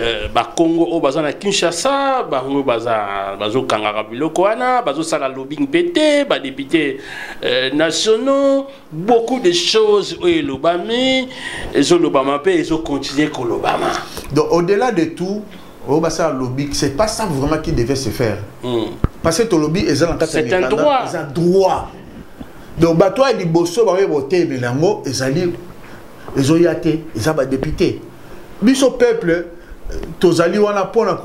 Congo au bazan à Kinshasa, Bango bazo Kangara Bilokoana, bazo Sala Lobbying PT, députés nationaux, beaucoup de choses où l'Obama, et l'Obama peut, ils ont continué avec l'Obama. Donc, au-delà de tout, au Bassa lobby, c'est pas ça vraiment qui devait se faire. Parce que ton lobby est un droit. C'est un droit. Donc, toi, il dit bosso, bah oui, voter, mais l'ango, ils ont yaté, ils ont député. Biso peuple, tozali wana pona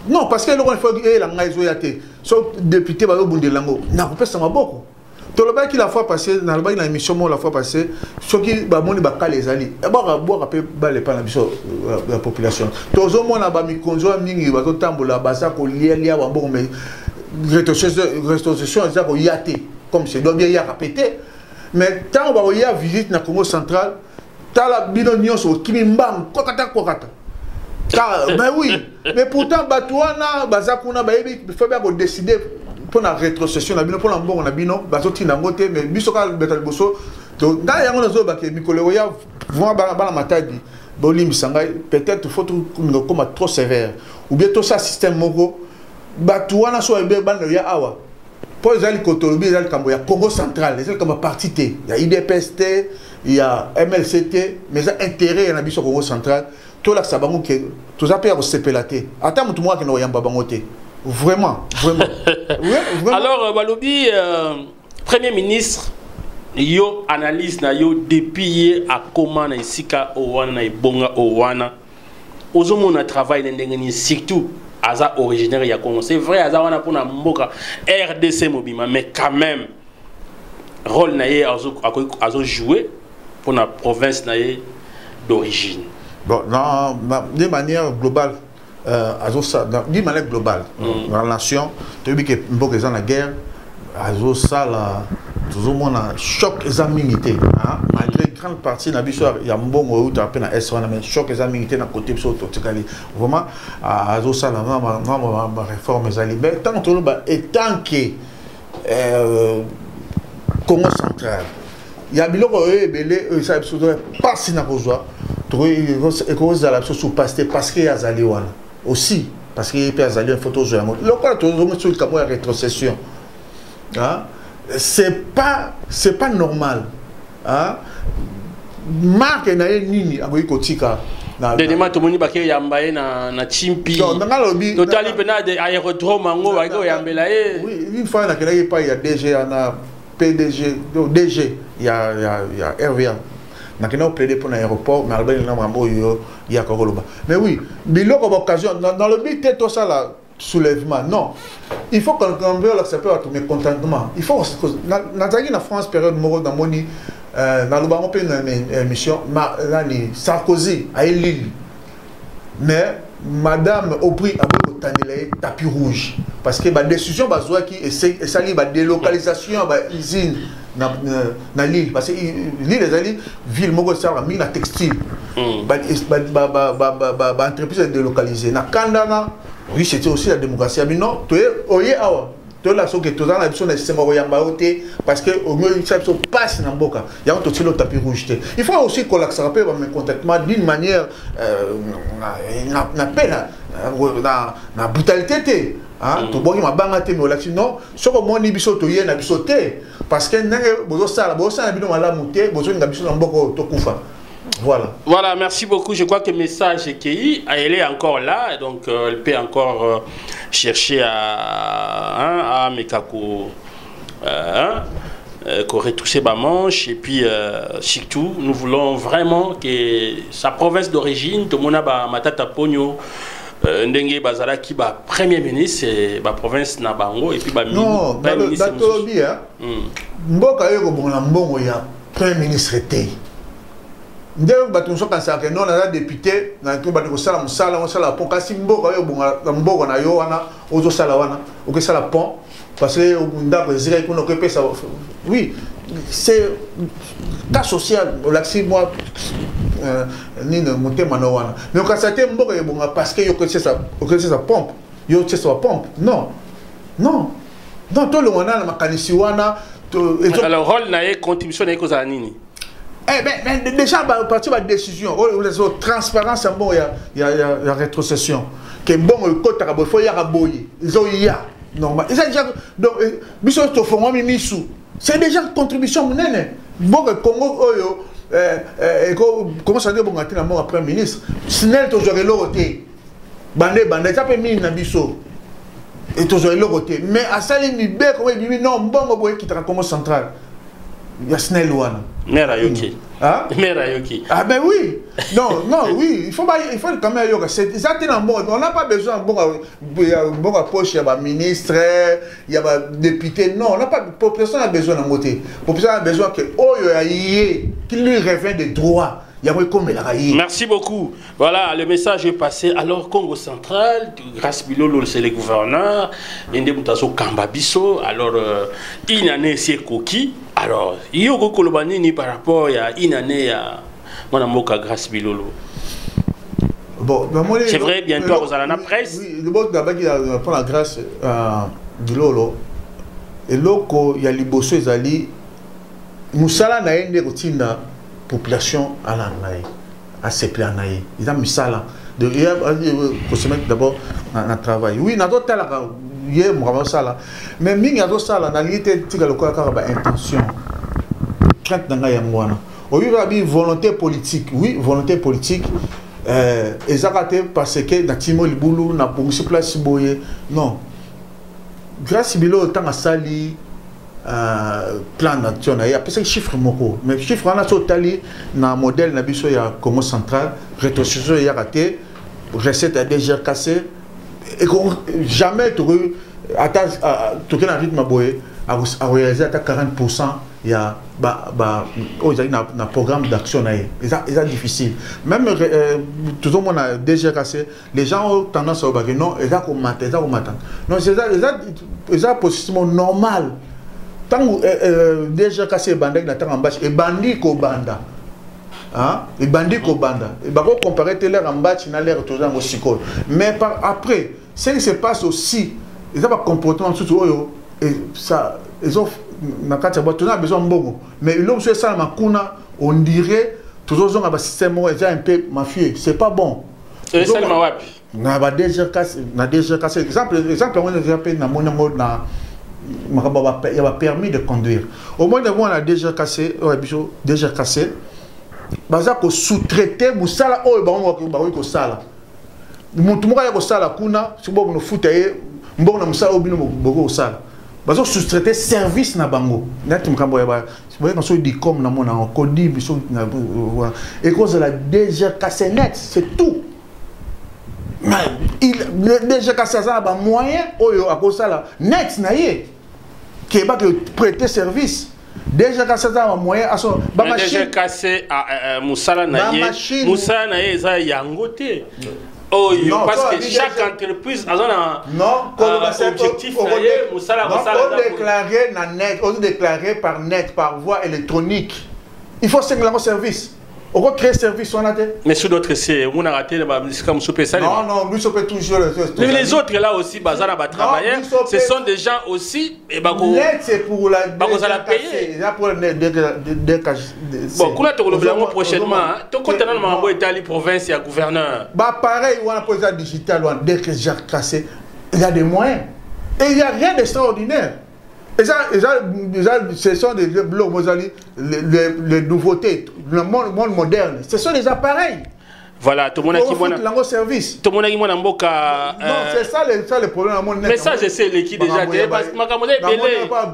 non parce que le faut que l'anga ils ont yaté. Sauf député ba obunde lango. Na ko pesa maboko. To le qui la fois passée, na le ba na émission la fois passée, ce qui ba moni ba kala ezali. E ba boire pe ba le pa na biso la population. Tozo mona ba mikonzo mingi ba to tambola ba sa ko lia ba mbongo mais rétrocession ça ko yaté comme c'est doit bien y répéter. Mais tant on va y visite na Congo central, t'as la binonion sur Kimimbam, kokata. Ben oui, mais pourtant Batouana, Bazakuna, Baebi, il faut bien décider pour la rétrocession, pour l'ambon, on a bino, Bazoti Nangote, mais Bisoka Betal Bosso. Donc, dans les gens qui Mikoleroya vont à la matadi, Bolim Sangay, peut-être il faut comme trop sévère. Ou bien tout ça, système Mogo, Batouana soit un bé ban de Yahawa. Pour les alliés Kotolobi, il y a le Congo central, il y a comme parti T, il y a IDPST, il y a MLCT, mais il y a intérêt à la Congo central. Tout là, ça va nous que tout ça peut se pélater. Attends, tout le monde qui n'a pas bangoté. Vraiment. Alors, Balobi, Premier ministre, yo analyse na yo depuis à comment na isika owana na ibonga owana. Ozomo na travail ndengeni surtout aza originaire ya Congo. C'est vrai aza wana pour na mboka RDC mobima, mais quand même rôle na ye azo jouer pour la province d'origine. Bon, de manière globale, d'une manière globale, dans la nation, tu as vu que beaucoup dans la guerre, tout le monde a choc examinité. Malgré une grande partie de la vie, il y a un bon où tu as appris à S1, mais choc examinité dans le côté de vraiment, à ça, la réforme mais tant que et tant que Congo central. Il y a des gens qui sont pas si nakozwa et cause de la sous passer parce qu'il y a zali wana aussi parce qu'il y a zali photo de moi le quoi tout sur comme rétrocession hein c'est pas normal hein marque na nini akoyi kotika dernièrement tout le monde bakay yambaye na chimpi totali pena de aérodrome ngo bakay yambela oui une fois na kena pas il y a DG na PDG, DG, il y a RVA. Nous avons plaidé pour l'aéroport, mais il y a Koroloba. Mais oui, mais l'occasion, dans le but de tout ça, là, soulèvement, non. Il faut qu'on veut l'accepter à tout mécontentement. Il faut que, dans la France, période Moro, dans Moni, dans le bas, on peut une émission, Sarkozy, à Lille. Mais Madame Aubry a eu tapis rouge. Parce que la décision qui est la délocalisation de l'usine dans l'île. Parce que l'île est une ville qui est textile. L'entreprise est délocalisée. Dans Kandana, oui, c'était aussi la démocratie. Mais non, tu es tout là, ce que tu as la besoin de parce que au mieux, ça passe dans le boca. Il y a un tout le tapis rouge. Il faut aussi qu'on l'accepte concrètement d'une manière, la brutalité. Tu vois, il m'a bangaté, mais non, ce que moi, je suis na bisoté parce que voilà, merci beaucoup. Je crois que le message est qu'il est encore là, donc elle peut encore chercher à Mekako retoucher ma manche. Et puis, surtout, nous voulons vraiment que sa province d'origine, Tomona Matata Pogno, Ndenge Bazala qui ba premier ministre et ba province na bango et puis ba non dans le bien mboka yo ko la mbongo ya premier ministre était ndenge ba tunso kansa que non na député na to ba ko sala musala on sala pont kasi mboka yo mbongo na yo wana ozo sala wana o ke sala pont parce que ndako zira ko no ko pesa oui c'est cas social l'accès moi ni ne monter manowana mais quand ça t'aime beaucoup parce que yo que c'est ça pompe yo c'est sa pompe non tout le monde na makanisi wana alors rôle na contribution na cause nini ben déjà partir de décision transparence bon il y a rétrocession que bon côté il faut y aboyer ils ont normal ils déjà donc biso to fongo mimisu c'est déjà contribution monene bon Congo oyo comment ça dit bon ngati na mon premier ministre Snell to jore loroté bande ça peut mis na biso et to jore loroté mais à sali mi be comme il non bon boy qui tra Congo central il y a Snell wana mera yoki hein mera yoki ah ben oui non oui il faut quand même yoka c'est exactement bon on n'a pas besoin bon approche il y a ministre il y a député non on n'a pas population a besoin de monter population a besoin que qu'il lui revient des droits. Merci beaucoup. Voilà, le message est passé. Alors, Congo central, grâce Bilolo, c'est le gouverneur. Indemutaso Kambabiso. Alors, Inane c'est Koki. Alors, Yoko Kolobanini par rapport à Inane à Manamoka grâce Bilolo. Bon, c'est vrai, bientôt vous allez en presse. Oui, le bon d'abord qui prend la grâce Bilolo. Et loko, il y a Liboso et Zali. Moussala n'a pas de population à l'anaï, à ces plans naï. Ils ont mis ça là. De faut se mettre d'abord dans le travail. Oui, n'a d'autres là, hier, moi ça là. Mais mingi a d'autres ça là, dans l'idée de le quoi car intention. Crainte dans la yamwana. Au lieu de volonté politique, oui, volonté politique. Ils ont raté parce que dans Timo Liboulou, n'a pas eu place boye. Non. Grâce Bilo temps à Sali. plan d'action il y a des chiffres moko mais chiffre on a totali na modèle na biso ya Congo central rétrocession ya raté recette a déjà cassé et jamais tu attaque tout un rythme boé à réaliser à 40% il y a un programme d'action c'est difficile même tout le monde a déjà cassé les gens ont tendance à dire non ils ont maté non c'est un position normal tant déjà cassé bandé na tant en bas et bandit ko banda hein et bandit ko banda et ba ko comparer l'air en bas na l'air toujours en psychol mais par après ce qui se passe aussi ils ont pas comportement surtout et ça ils ont na kati ba tuna besoin mbongo mais l'homme sur ça makuna on dirait toujours on a un système un peu mafieux c'est pas bon et ça ma wapi na déjà cassé exemple on a déjà fait na monango na il y a permis de conduire au moins on a déjà cassé déjà cassé baza ko sous-traiter musala oyo ba ko sala mutu moko ya ko sala kuna sibo no futaye mbongo na musala obino boko sala bazo sous-traiter service na bango net mkambo ya ba sibo ko so di comme na mona ko di biso na et cause la déjà cassé net c'est tout mais il déjà cassé ça ba moyen oyo akosala net na ye qui va prêter service déjà cassé ça moyen à son ba machine déjà cassé à musala na ye musala na ye za yangote oh yo parce que chaque entreprise a un objectif musala déclarer na net on déclarer par net par voie électronique il faut 5 service. On va créer service on a des. Mais sur d'autres c'est on a raté comme souper ça. Non, lui ça peut toujours les autres là aussi bazar va travailler. Ce sont des gens aussi et net c'est pour la payer. Là pour bon, quand tu le prochainement, ton compte dans le Mambo Italie province et gouverneur. Bah pareil, on a posé digital dès que j'ai cassé, il y a des moyens. Et il n'y a rien d'extraordinaire. Et ça, ce sont des les nouveautés, le monde moderne. Ce sont des appareils. Voilà, tout le monde a qui voit service. Tout le monde a qui voit mboka. Non, c'est ça le problème dans mon net. Mais ça, je sais l'équipe déjà. Parce que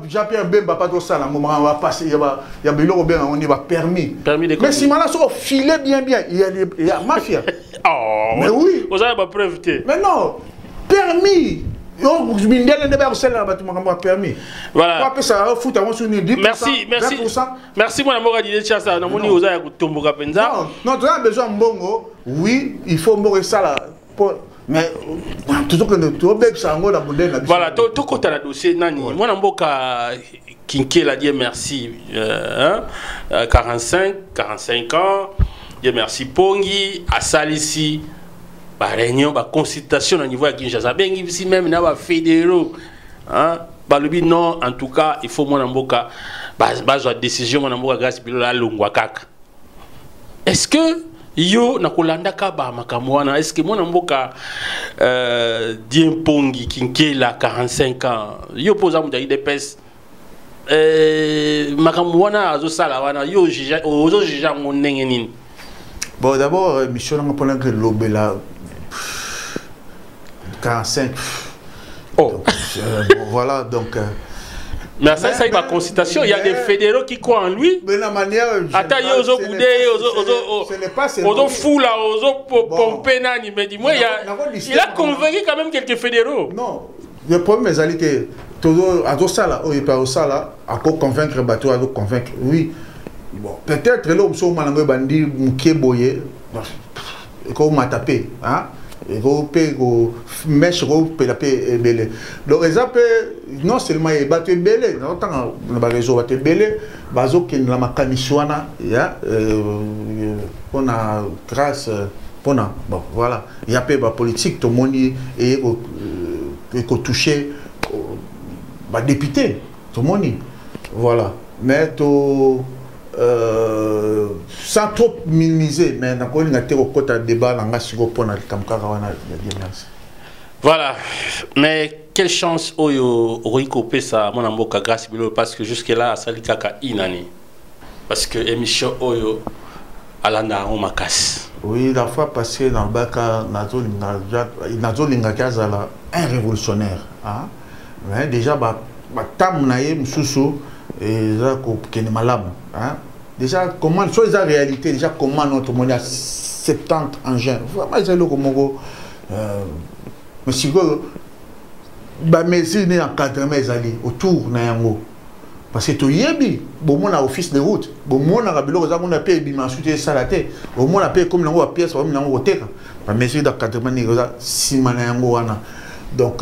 Jean-Pierre Bemba pas trop ça. On va passer. Il y a Bélo Robert, on y va permis. Mais si maintenant sur filet bien, il y a mafia. Oh. Mais oui. Vous avez pas preuve. Mais non, permis. Voilà. Merci mon amour Chassa. Non, tu as besoin de bongo. Oui, il faut mourir ça là. Mais toujours que voilà, tout côté la dossier nani. Moi namboka Kinké l'a dit merci 45 ans. Dieu merci Pongi, Asalisi. Par réunion, par consultation au niveau de Kinshasa, bien ici même na ba fédéraux, hein, ba le non en tout cas il faut mon amboka, base décision mon amboka grâce bilo la longwa kaka. Est-ce que yo na kolanda ka ba makamwana, est-ce que mon amboka Diempongi Kinkela 45 ans, yo posa mu dai depes makamwana azo sala wana yo ozo jija mon ndenge nini. Bon d'abord mission nga pona que lobela 45. Oh. Donc, voilà, donc. Mais ça, il y a une consultation. Il y a des fédéraux qui croient en lui. Mais la manière. Attends, il y a aux boudés, aux fous là, aux pompés, nani. Mais dis-moi, il a convaincu quand même quelques fédéraux. Non. Le problème est que toujours à ça là, il peut ça là, à convaincre bateau, à convaincre. Oui. Bon, peut-être là, on se met en bandit, mouké boyé, comme m'a tapé, hein. Et mèche la paix belé. Donc non seulement il battu belé, autant le réseau battu belé, bazo qui la makanishwana ya on a grâce bon voilà, il y a pas politique tout le monde et qu'on toucher bah député tout le monde voilà mais tout sans trop minimiser, mais on a été au côté débat, voilà, mais quelle chance Oyo Roïko ça mon amboka grâce parce que jusque là ça kaka inani parce que émission Oyo alanda on makas. Oui, la fois passée dans le bac Nazo Lingakazala un révolutionnaire, hein, mais déjà bah tam na ye mususu et ça que malam hein. Déjà comment soit la réalité déjà comment notre monde a 70 engins vraiment ils ont comme mais si ba mesure ni encadrement ezali autour na yango parce que to yebi bon mon office de route bon mon na biloko za mona pe bima soute salate bon mon pe comme nango pièce comme nango teka ba mesure d'encadrement ni za sima na yango wana donc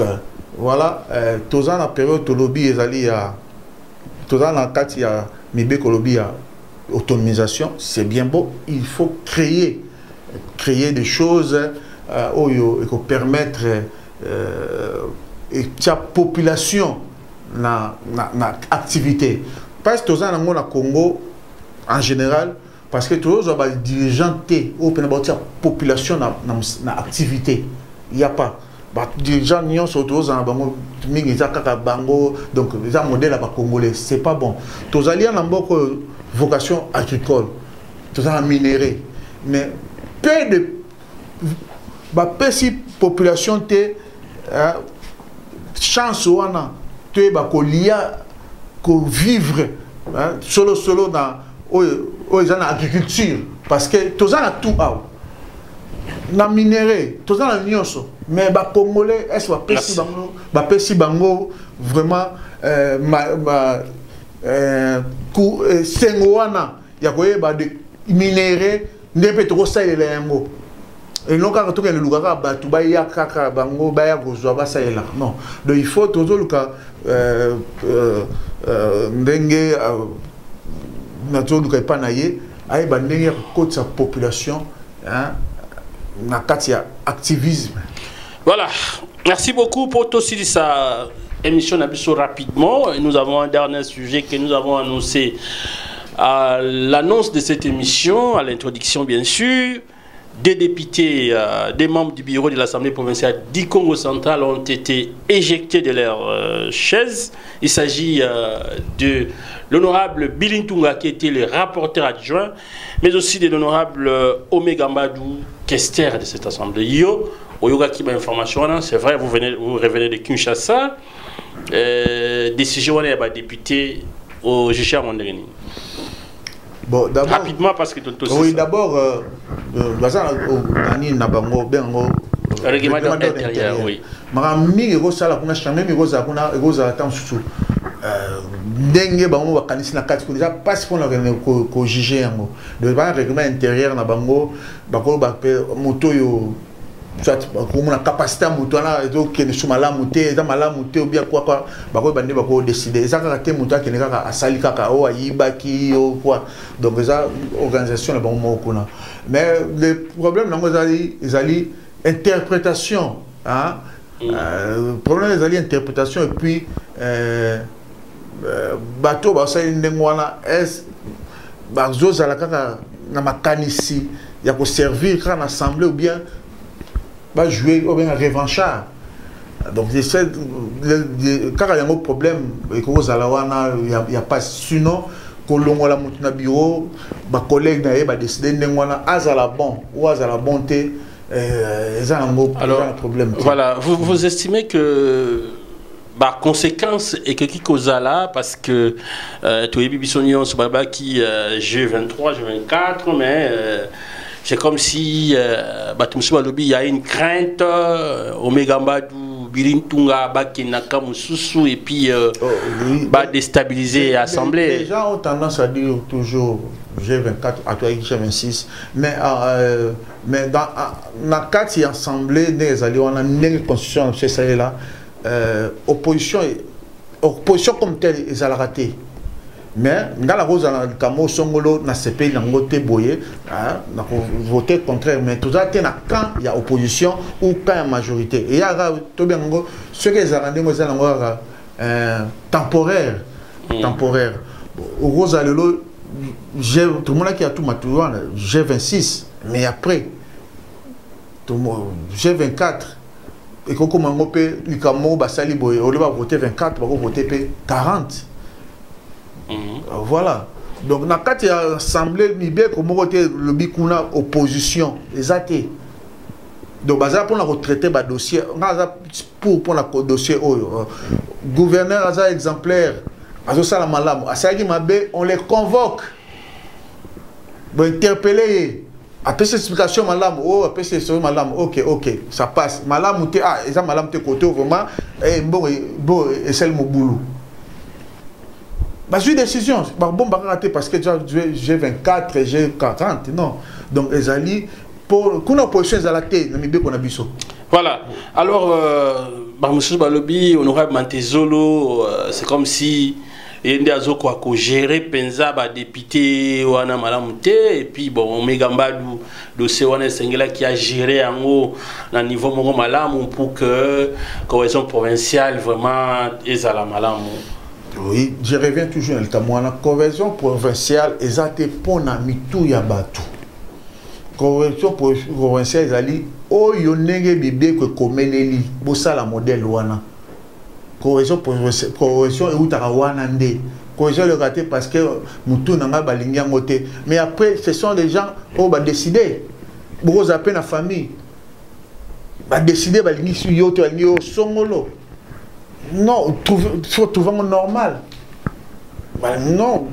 voilà tozana na période to lobby ezali ya tozana na kati ya mibeko lobby ya autonomisation c'est bien beau il faut créer des choses oyo et permettre et la population na activité parce que tous en Congo en général parce que tous les dirigeants ou la population na activité il y a pas dirigeants n'y sont tous en bango bango donc les modèles à congolais c'est pas bon tous alliés en beaucoup vocation agricole tous en minéré mais peu de si population té chance wana te ba ko lia ko vivre solo dans na agriculture parce que tozana tout na minéré tozana nyonso mais ba congolais est ba pesi bango vraiment sengo wana ya ko ba de minéré ndepé to ko salela yango et non quand tu es le lugar tu vas y a kaka bango baya gozwa ça là non donc il faut toujours le cas ndenge naturellement le pas naie ay bandenge côté sa population hein na katia activisme. Voilà, merci beaucoup pour tout aussi sa émission Nabiso rapidement. Nous avons un dernier sujet que nous avons annoncé à l'annonce de cette émission, à l'introduction bien sûr. Des députés, des membres du bureau de l'Assemblée provinciale du Congo central ont été éjectés de leur chaise. Il s'agit de l'honorable Bilintunga qui était le rapporteur adjoint, mais aussi de l'honorable Omega Mbadou, questeur de cette Assemblée. Yo, Oyoga Kiba information, c'est vrai, vous revenez de Kinshasa. Décision des députés au Jicha Mondeni. Bon, rapidement parce que oui, d'abord, règlement intérieur, oui. Ndenge bango bakanisi na kati ko déjà passe pour ko juger yango de règlement intérieur na bango bako ba moto yo soit comme na capacité moto na donc que sur malamu te za malamu te ou bien quoi bako bande bako décider ça ka te moto ke neka asali kaka o ayibaki o quoi donc ça organisation na bango moko na mais le problème nango ezali interprétation hein problème ezali interprétation et puis bateau basali ndenge wana est bazozala kaka na makanisi ya ko servir quand assemblée ou bien ba jouer ou bien revanchard donc c'est quand il y a un problème et que ozala wana il y a pas sinon kolongola mutu na bureau ba collègue na ye ba décider ndenge wana azala bon ou azala bonté alors problème voilà vous estimez que bah conséquence et que qui cause là parce que tu es Bibisonion ce baba qui G23 G24 mais c'est comme si bah tout le lobby il y a une crainte Omega Mbadou Bilintunga Bakinaka Mususu et puis bah déstabiliser l'Assemblée. Les gens ont tendance à dire toujours G24 à toi G26 mais dans la carte Assemblée des alliés on a une constitution c'est ça là opposition comme telle ils ont raté mais dans la rose dans le camo songolo na CP na ngote boye na voter contraire mais tout ça na quand il y a opposition ou quand il y a majorité et il y a tout bien ngo ce que ils ont rendu ngo za ngo temporaire au rose alelo tout le monde qui a tout maturé G26 mais après tout G24 et qu'on commence à voter le camo basali boye on va voter 24 on va voter 40. Voilà. Donc, dans le cas assemblée, il y a le bikuna opposition. Les athées. Donc baza pour la retraiter ba dossier pour la dossier gouverneur aza exemplaire azo sala malamu asaki mabe on les convoque pour interpeller après cette explication malamu après cette explication malamu ok ça passe malamu te eza malamu te côté vraiment bon et celle mo boulot une décision bon raté parce que j'ai 24 et j'ai 40 non donc les alliés pour qu'on a position à la tête qu'on a biso. Voilà. Alors monsieur Balobi honorable Mantezolo c'est comme si il y a quoi gérer penza ba député wana malamu te et puis bon Megambadu dossier wana Sengela qui a géré en haut na niveau moko malamu pour que cohésion provinciale vraiment ezala malamu. Oui, je reviens toujours dans la cohésion provinciale ezate pona mitu ya batu. Cohésion provinciale ezali oyo ndenge bibé ko komeleli bosala modèle wana. Cohésion eutaka wana nde. Cohésion le raté parce que mutu nanga balingi yango te. Mais après ce sont des gens qui va décider. Boko zape na famille. Ba décider balingi su yo to balingi yo songolo. Non, faut trouver normal. Non,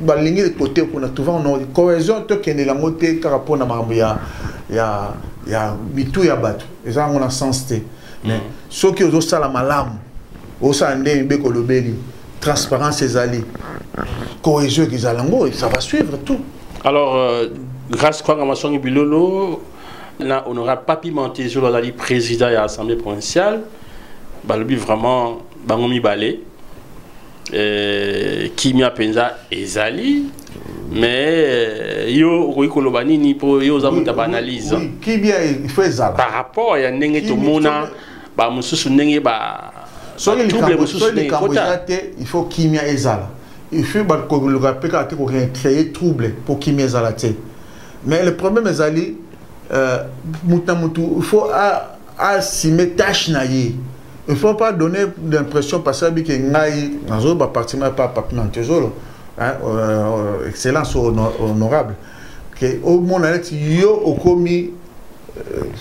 balingi de côté pour na trouver non cohésion to kende la moté par rapport na mambo ya mitu ya batu. Eza ngona sens te. Mais ceux qui ont ça la malamu transparence ezali cohésion kizalango ça va suivre tout. Alors grâce à Masongi Bilolo là on aura Papi Mantezolo la président de l'Assemblée provinciale balobi vraiment bangomi balé qui mi apenza ezali mais yo koikolobani ni pour yo za muta analyse qui bien il faut ezala par rapport ya ndenge to mona ba mususu ndenge ba il faut qu'il ezala il faut le rappeler qu'on créer trouble pour qu'il ezala mais le problème ezali il faut assumer tâche naïe il faut pas donner l'impression parce que ngai nazo ba partir pas Papi Mantezolo excellence honorable que au monde yo okomi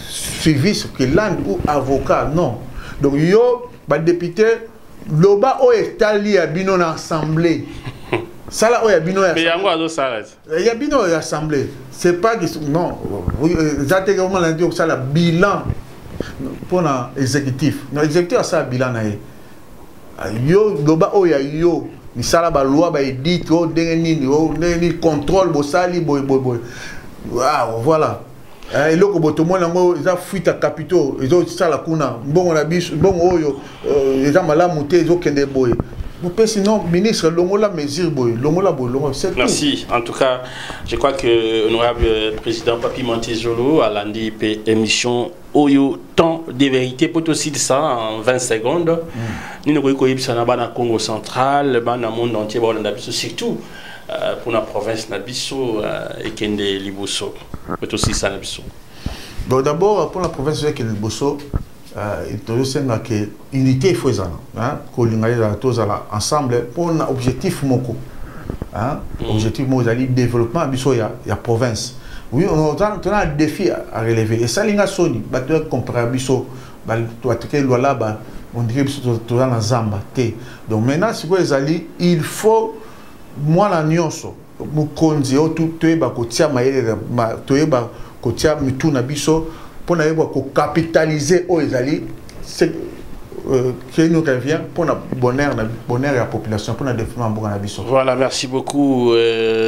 suivi ce que land ou avocat non donc yo ba député loba o etali ya bino na assemblée sala o ya bino ya mais yango azo sala ya bino ya assemblée c'est pas que non exactement la dire ça la bilan pour na exécutif no exécutif ça bilan na yo loba o ya yo ni sala ba loi ba edit o ndenge contrôle bo sali boy waaw voilà et loko botomo nango eza fuite à capitaux ezo sala kuna mbongo na biso mbongo oyo eza malamu te ezo kende boye mais sinon ministre longo la mesure boye longo la boye longo c'est merci en tout cas je crois que honorable président Papi Mantezolo a lundi émission oyo temps de vérité pour aussi de ça en 20 secondes ni ne ko yebisa na bana Congo central bana monde entier ba na biso surtout pour la province Nabiso et Kende Liboso. Peut aussi ça Nabiso. Bon d'abord pour la province de Kende Liboso, il faut que unité il faut ça, hein, tous ensemble pour un objectif moko, hein, objectif moko c'est le développement Nabiso il y a province. Oui on a un défi à relever et ça linga soni, battre comparer Nabiso, toi tu es là bas, on dirait que tu dans Zamba té. Donc maintenant c'est quoi les il faut moi la nyonso mukonzi o tout ba kotia mayele toyeba kotia mitu na biso pour na yeba ko capitaliser o ezali c'est qui nous revient pour na bonheur la population pour na développement na biso. Voilà, merci beaucoup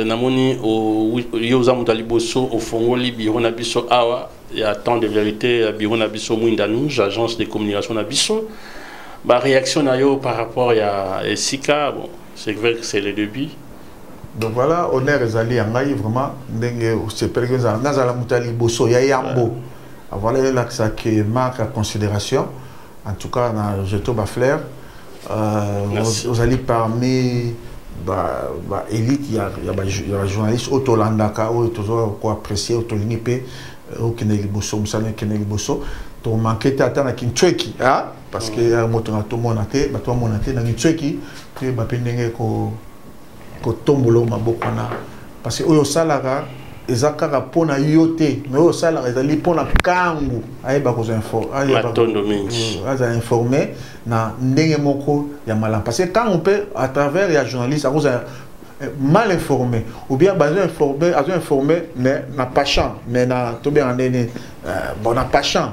namoni o yoza mutaliboso au fongoli biro na biso awa il y a tant de vérité biro na biso mwindanouj agence de communication na biso ba réaction na yo par rapport à Sika bon c'est vrai que c'est le début. Donc voilà, honneur ezali yangai vraiment ndenge c'est per que ça nazala mutali boso ya yambo. Voilà là ça qui marque la considération. En tout cas na jeto ba flair vous allez parmi élite il y a journaliste autolandaka ou toujours quoi apprécier autolinipe au Keneli Boso musala Keneli Boso to manquer tata na kinchweki hein parce que moto na to monate ba to monate na kinchweki puis ba pendenge ko tombolo maboko na parce que oyo salara ezakaka pona yote mais au sala ezali pona kangu ayeba ko informer na ndenge moko ya malam parce que quand on peut à travers les journalistes mal informé ou bien informé mais n'a pas champ mais n'a tout bien bon n'a pas champ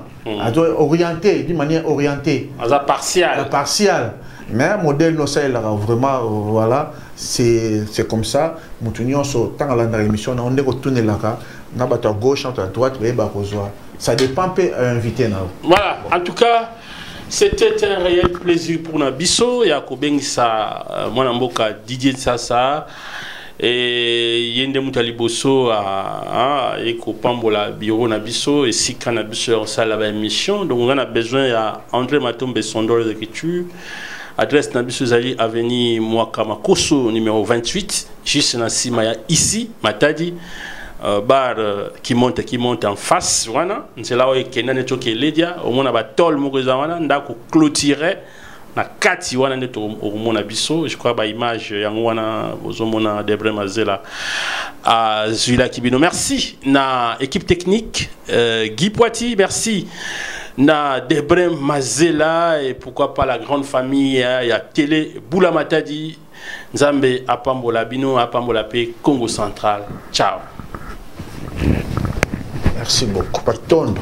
orienté d'une manière orientée partial mais modèle no ça vraiment voilà c'est comme ça mutunyo so tant à l'émission on est retourné là na bato à gauche à droite ça dépend peu invité na voilà en tout cas c'était un réel plaisir pour Nabiso Yakobengisa Mwanamboka Didier Sasa et Yende Mutaliboso à Eko Pambola Bureau Nabiso et Sika Nabiso en salle à émission. Donc on a besoin à André Matombe Sondor d'écriture. Adresse Nabiso Zali Avenue Mwakamakoso numéro 28 juste dans Simaya ici Matadi. Bar qui monte en face wana c'est là où Kenya neto ke ledia au mona ba tol mokoza wana ndako clôturer na kati wana neto au mona biso je crois ba image yango wana bozomona Debre Mazela à Zuila Kibino. Merci na équipe technique Guy Poiti, merci na Debre Mazela et pourquoi pas la grande famille ya télé Boula Matadi Nzambe apambola bino apambola pe Congo Central. Ciao. Merci beaucoup. Pardon.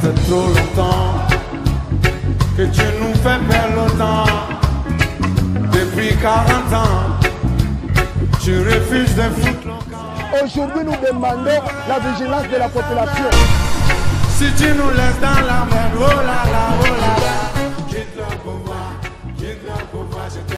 C'est trop longtemps que tu nous fais perdre le temps. Depuis 40 ans, tu refuses de foutre le camp. Aujourd'hui, nous demandons la vigilance de la population. Si tu nous laisses dans la merde, oh là là, oh là là.